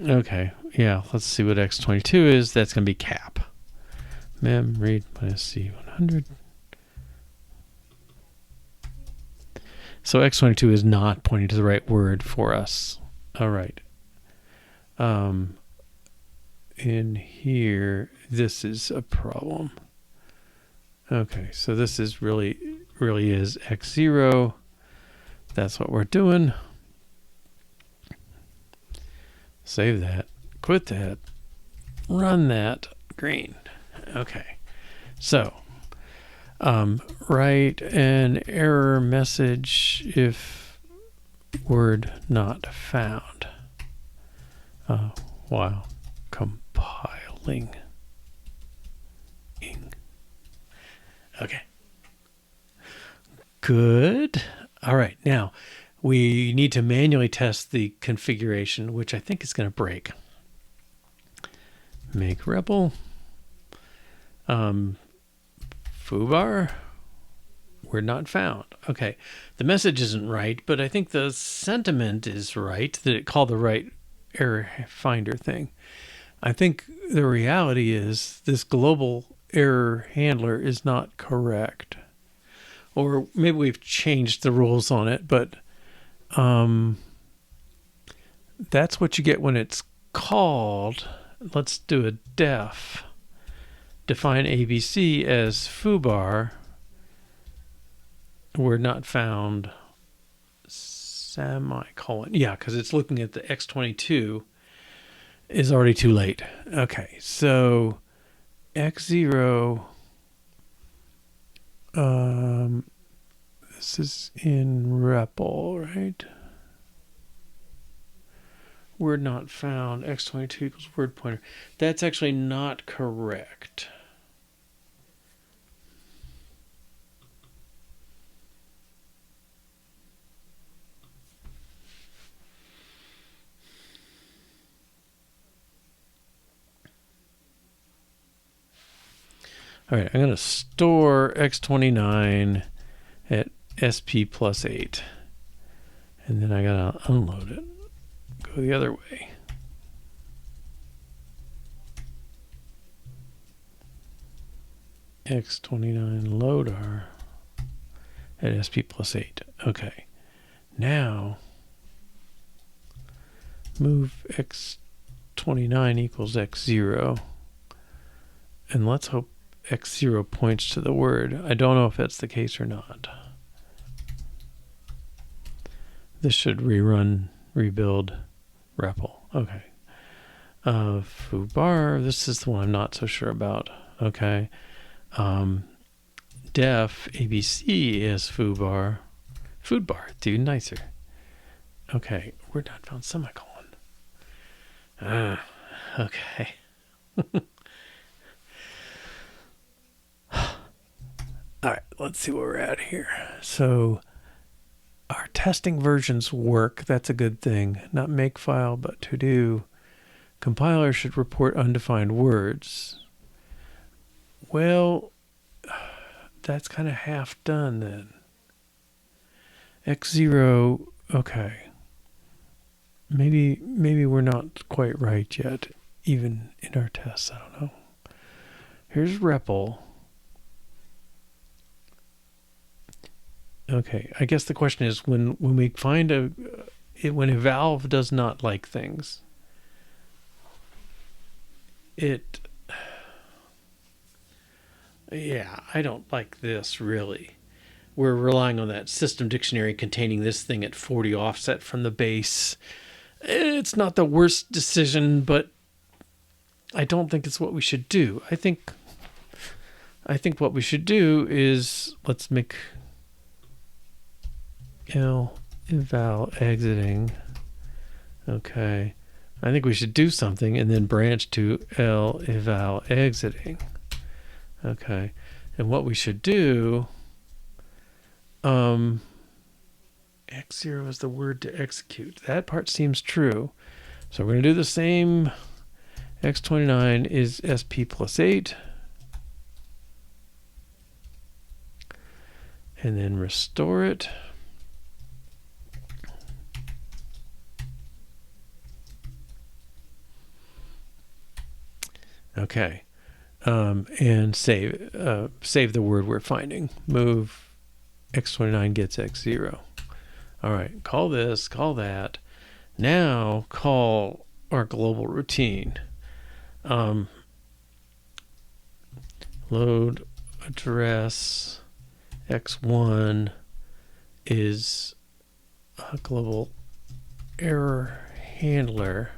Okay, yeah, let's see what X22 is. That's going to be cap. Mem read minus C100. So X22 is not pointing to the right word for us. All right. In here, this is a problem. Okay, so this is really is X0. That's what we're doing. Save that. Quit that. Run that. Green. Okay. So, write an error message if word not found. While compiling. Okay. Good. All right. Now, we need to manually test the configuration, which I think is going to break. Make REPL. Foobar. Word not found. Okay. The message isn't right, but I think the sentiment is right, that it called the right error finder thing. I think the reality is this global error handler is not correct. Or maybe we've changed the rules on it, but that's what you get when it's called. Let's do a def. Define ABC as foobar. Word not found. Semicolon. Yeah, because it's looking at the X22 is already too late. Okay, so X0. This is in REPL, right? Word not found. X22 equals word pointer. That's actually not correct. All right, I'm going to store X29 at SP plus 8. And then I got to unload it. Go the other way. X29 loader at SP plus 8. Okay. Now, move X29 equals X0. And let's hope X0 points to the word. I don't know if that's the case or not. This should rebuild REPL. Okay. Foobar, this is the one I'm not so sure about. Okay. Def ABC is foobar. Foodbar, dude, nicer. Okay. Word not found semicolon. Okay. All right, let's see where we're at here. So our testing versions work. That's a good thing. Not makefile, but to do. Compiler should report undefined words. Well, that's kind of half done then. X0, okay. Maybe we're not quite right yet, even in our tests. I don't know. Here's REPL. Okay, I guess the question is when we find when a valve does not like things, yeah, I don't like this really. We're relying on that system dictionary containing this thing at 40 offset from the base. It's not the worst decision, but I don't think it's what we should do. I think what we should do is let's make eval exiting. Okay. I think we should do something and then branch to eval exiting. Okay. And what we should do, X0 is the word to execute. That part seems true. So we're going to do the same x29 is sp plus 8. And then restore it. Okay. And save the word we're finding. Move x29 gets x0. All right, call this, call that. Now call our global routine. Load address x1 is a global error handler.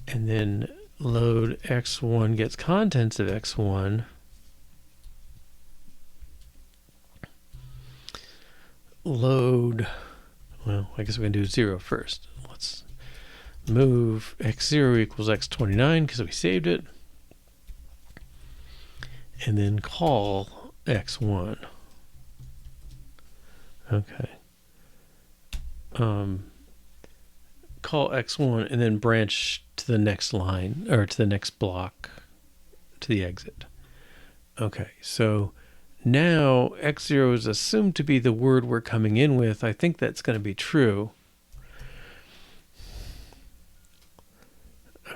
And then load x1 gets contents of x1. Load, well, I guess we can do 0 first. Let's move x0 equals x29 because we saved it. And then call x1. Okay. Call x1 and then branch to the next line, or to the next block, to the exit. Okay, so now x0 is assumed to be the word we're coming in with. I think that's going to be true.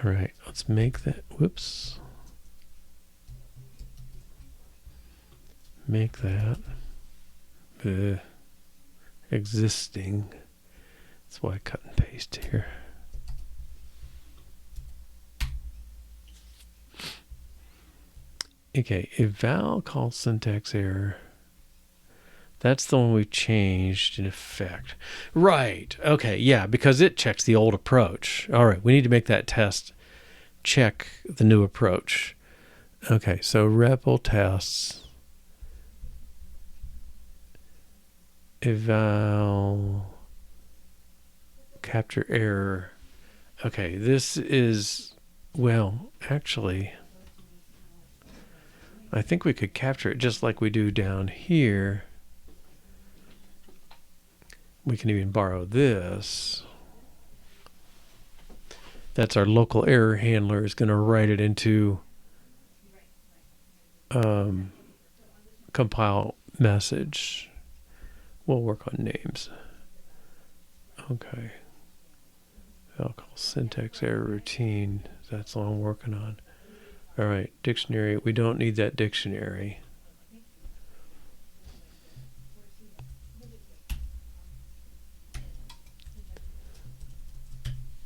All right, let's make that, whoops. Make that existing. That's why I cut and paste here. Okay, eval call syntax error. That's the one we changed in effect. Right. Okay, yeah, because it checks the old approach. All right, we need to make that test check the new approach. Okay, so REPL tests. Eval capture error. Okay, this is, well, actually, I think we could capture it just like we do down here. We can even borrow this. That's our local error handler is going to write it into compile message. We'll work on names. Okay. I'll call syntax error routine. That's all I'm working on. All right, dictionary. We don't need that dictionary.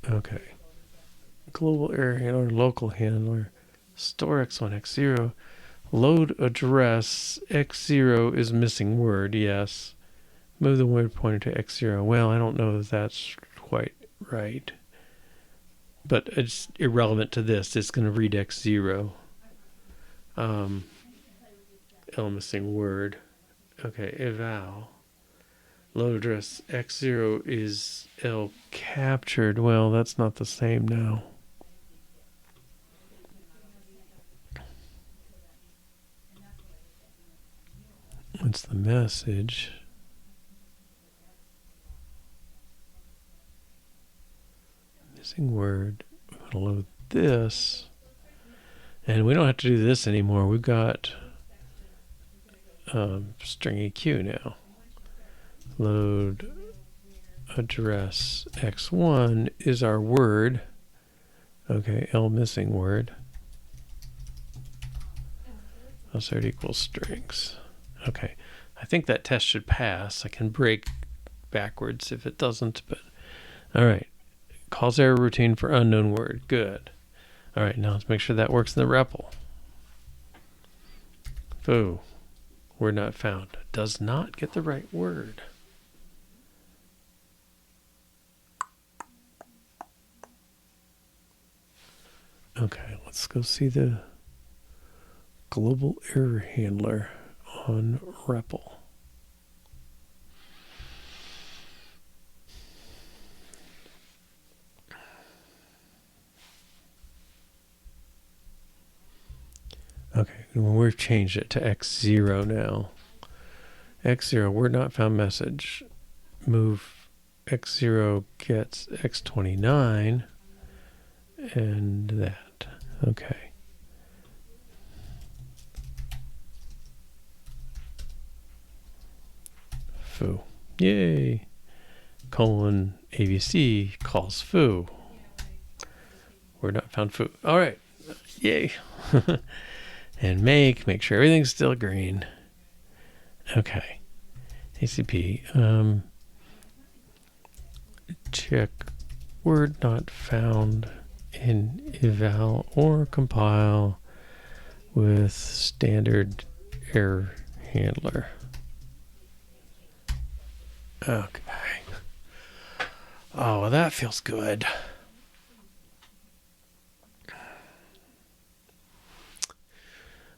Okay. Global error handler, local handler, store x1, x0, load address, x0 is missing word, yes. Move the word pointer to x0. Well, I don't know if that's quite right. But it's irrelevant to this. It's going to read x0. L missing word. Okay, eval. Load address x0 is L captured. Well, that's not the same now. What's the message? Missing word. I'm going to load this. And we don't have to do this anymore. We've got string EQ now. Load address x1 is our word. Okay, L missing word. Assert equals strings. Okay, I think that test should pass. I can break backwards if it doesn't, but all right. Calls error routine for unknown word. Good. All right, now let's make sure that works in the REPL. Foo. Word not found. Does not get the right word. Okay, let's go see the global error handler on REPL. Okay, well, we've changed it to x0 now. x0, word not found message. Move x0 gets x29. and that. Okay. Foo. Yay. Colon ABC calls foo. Word not found foo. All right. Yay. And make sure everything's still green. Okay. ACP. Check word not found in eval or compile with standard error handler. Okay. Oh, well, that feels good.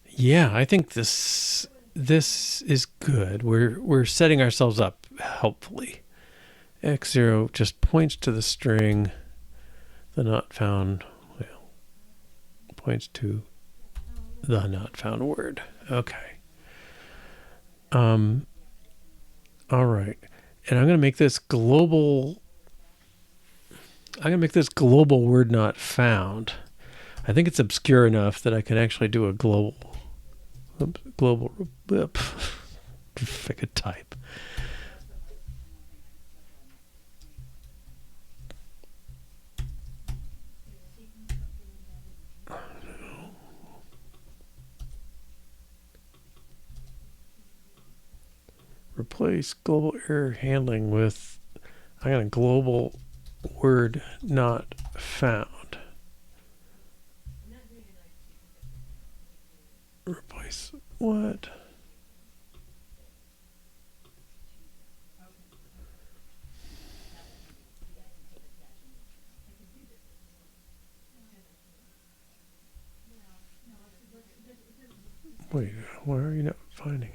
Yeah, I think this is good. We're setting ourselves up helpfully. X0 just points to the string. The not found, well, points to the not found word. Okay. All right. And I'm going to make this global. I'm going to make this global word not found. I think it's obscure enough that I can actually do a global. If I could type. Replace global error handling with, I got a global word not found. Replace what? Wait, why are you not finding it?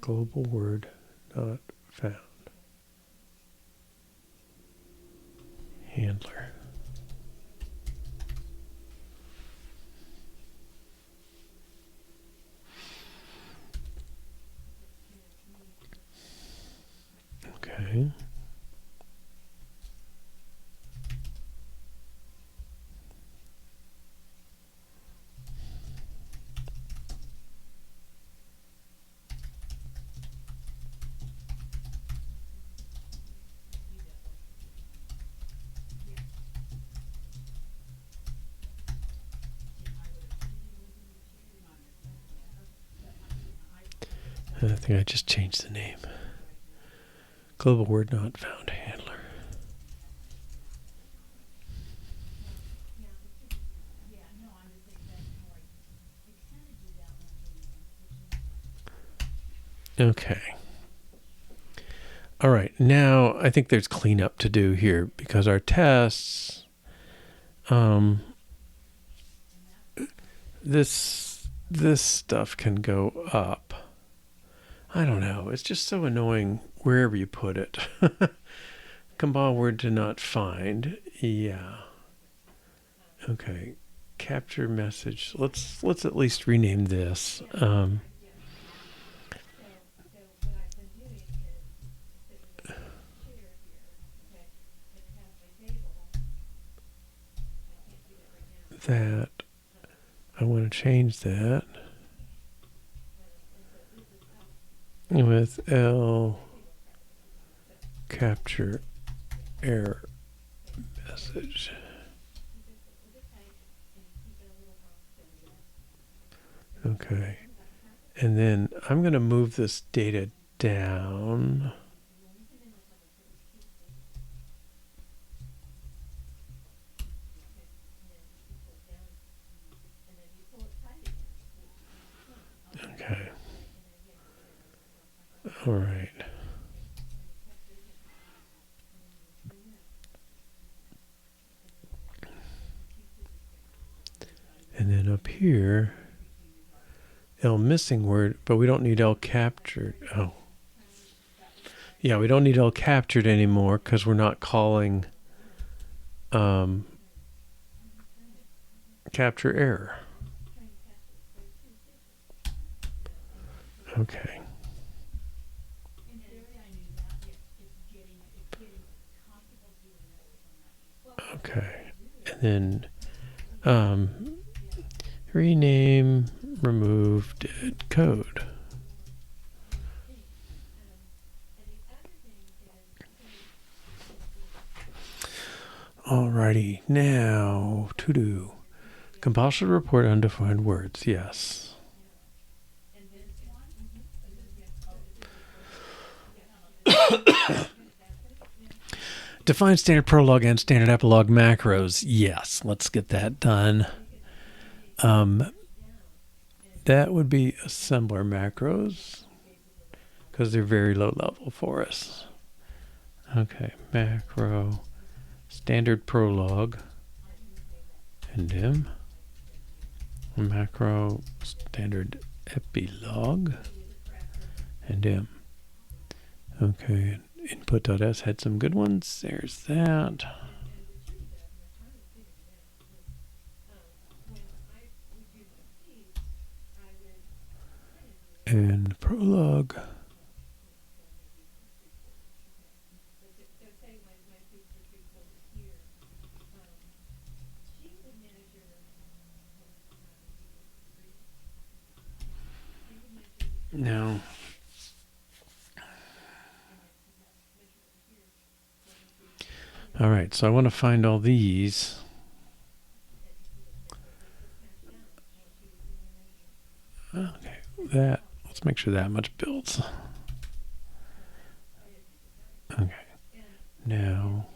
Global word not found. Handler. Okay. I think I just changed the name. Global word not found handler. Okay. All right. Now I think there's cleanup to do here because our tests, this stuff can go up. I don't know. It's just so annoying wherever you put it. Compile word to not find. Yeah. Okay. Capture message. Let's at least rename this. That I want to change that with L capture error message. Okay. And then I'm going to move this data down. Okay. All right. And then up here, L missing word, but we don't need L captured. Oh. Yeah, we don't need L captured anymore because we're not calling capture error. Okay. Okay. And then rename, remove dead code. Alrighty, now to do. Compile should report undefined words. Yes. Define standard prolog and standard epilogue macros. Yes, let's get that done. That would be assembler macros because they're very low level for us. Okay, macro, standard prolog, endim, macro, standard epilogue, endim. Okay, input.s had some good ones. There's that. And prolog. No. All right, so I want to find all these. Okay, that. Let's make sure that much builds. Okay. Now,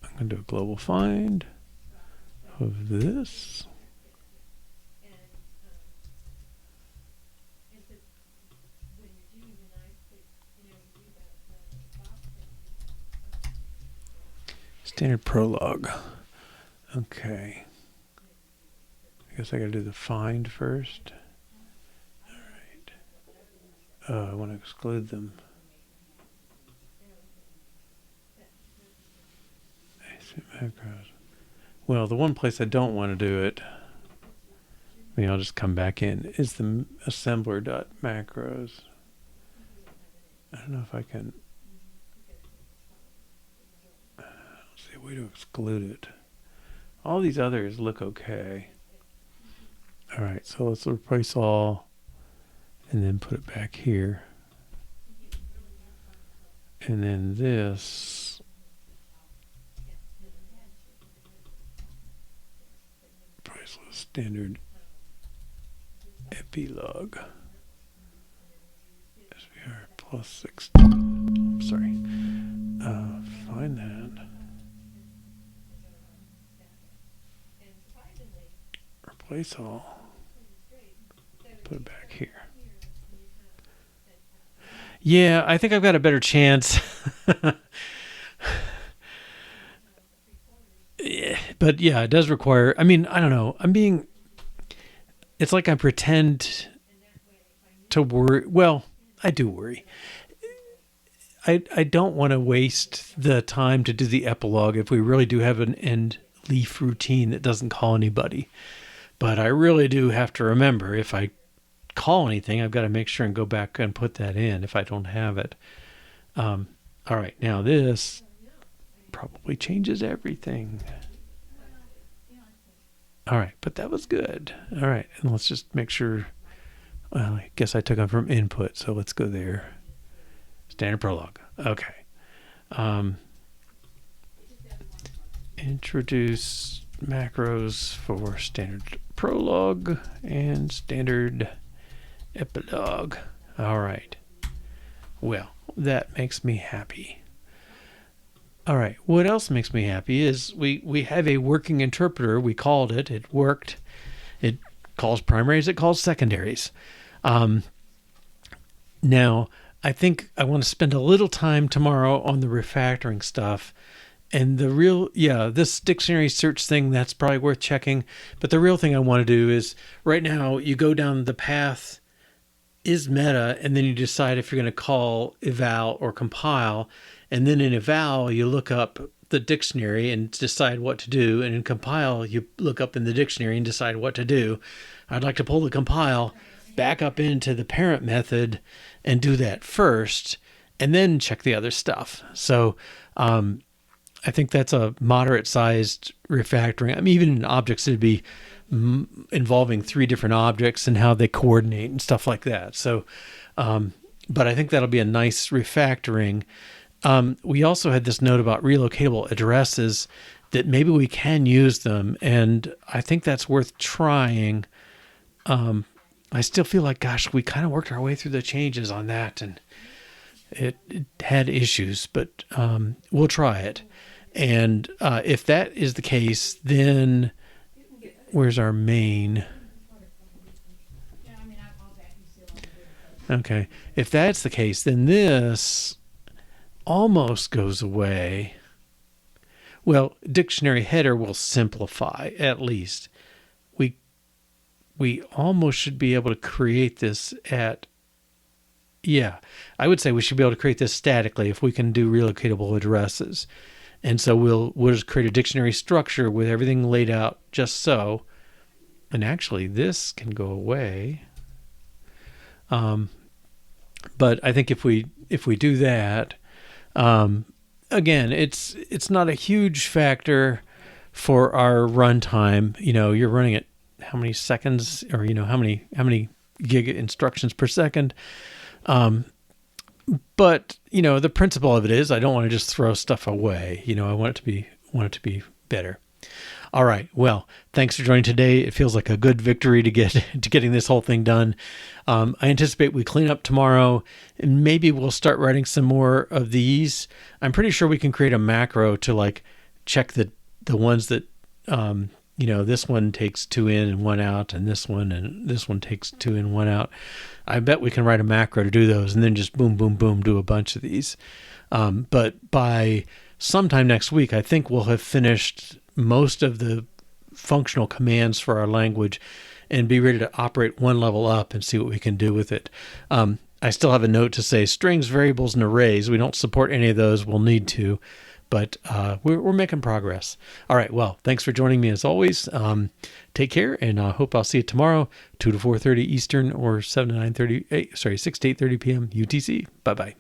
I'm going to do a global find of this. Standard prolog. Okay. I guess I got to do the find first. All right. I want to exclude them. Macros. Well, the one place I don't want to do it, I mean, I'll just come back in, is the assembler.macros. I don't know if I can. Let's see a way to exclude it. All these others look okay. All right, so let's replace all and then put it back here. And then this. Priceless standard EPILOG. SVR plus 16. Sorry. Find that. Replace all. Put it back here. Yeah, I think I've got a better chance. But yeah, it does require, I mean, I don't know. It's like I pretend to worry. Well, I do worry. I don't want to waste the time to do the epilogue if we really do have an end leaf routine that doesn't call anybody. But I really do have to remember, if I call anything, I've got to make sure and go back and put that in if I don't have it. All right, now this probably changes everything. All right, but that was good. All right, and let's just make sure. Well, I guess I took them from input, so let's go there. Standard prolog. Okay. Introduce macros for standard prolog and standard epilogue. All right. Well, that makes me happy. All right. What else makes me happy is we have a working interpreter. We called it. It worked. It calls primaries. It calls secondaries. Now, I think I want to spend a little time tomorrow on the refactoring stuff. And this dictionary search thing, that's probably worth checking. But the real thing I want to do is, right now, you go down the path is meta, and then you decide if you're going to call eval or compile. And then in eval, you look up the dictionary and decide what to do. And in compile, you look up in the dictionary and decide what to do. I'd like to pull the compile back up into the parent method and do that first, and then check the other stuff. So I think that's a moderate-sized refactoring. I mean, even in objects, it'd be involving 3 different objects and how they coordinate and stuff like that. So, but I think that'll be a nice refactoring. We also had this note about relocatable addresses, that maybe we can use them, and I think that's worth trying. I still feel like, gosh, we kind of worked our way through the changes on that, and it had issues, but we'll try it. And if that is the case, then where's our main? Okay, if that's the case, then this almost goes away. Well, dictionary header will simplify, at least. We almost should be able to create this at, yeah, I would say we should be able to create this statically if we can do relocatable addresses. And so we'll just create a dictionary structure with everything laid out just so. And actually, this can go away. But I think if we do that, again, it's not a huge factor for our runtime. You know, you're running at how many seconds, or you know, how many gig instructions per second. But you know, the principle of it is, I don't want to just throw stuff away. You know, I want it to be better. All right. Well, thanks for joining today. It feels like a good victory to getting this whole thing done. I anticipate we clean up tomorrow, and maybe we'll start writing some more of these. I'm pretty sure we can create a macro to like check the ones that, you know, this one takes 2 in and 1 out, and this one takes 2 in, 1 out. I bet we can write a macro to do those, and then just boom, boom, boom, do a bunch of these. But by sometime next week, I think we'll have finished most of the functional commands for our language and be ready to operate one level up and see what we can do with it. I still have a note to say strings, variables, and arrays. We don't support any of those. We'll need to, but we're making progress. All right. Well, thanks for joining me as always. Take care, and I hope I'll see you tomorrow, 2 to 4:30 Eastern, or 6 to 8:30 p.m. UTC. Bye-bye.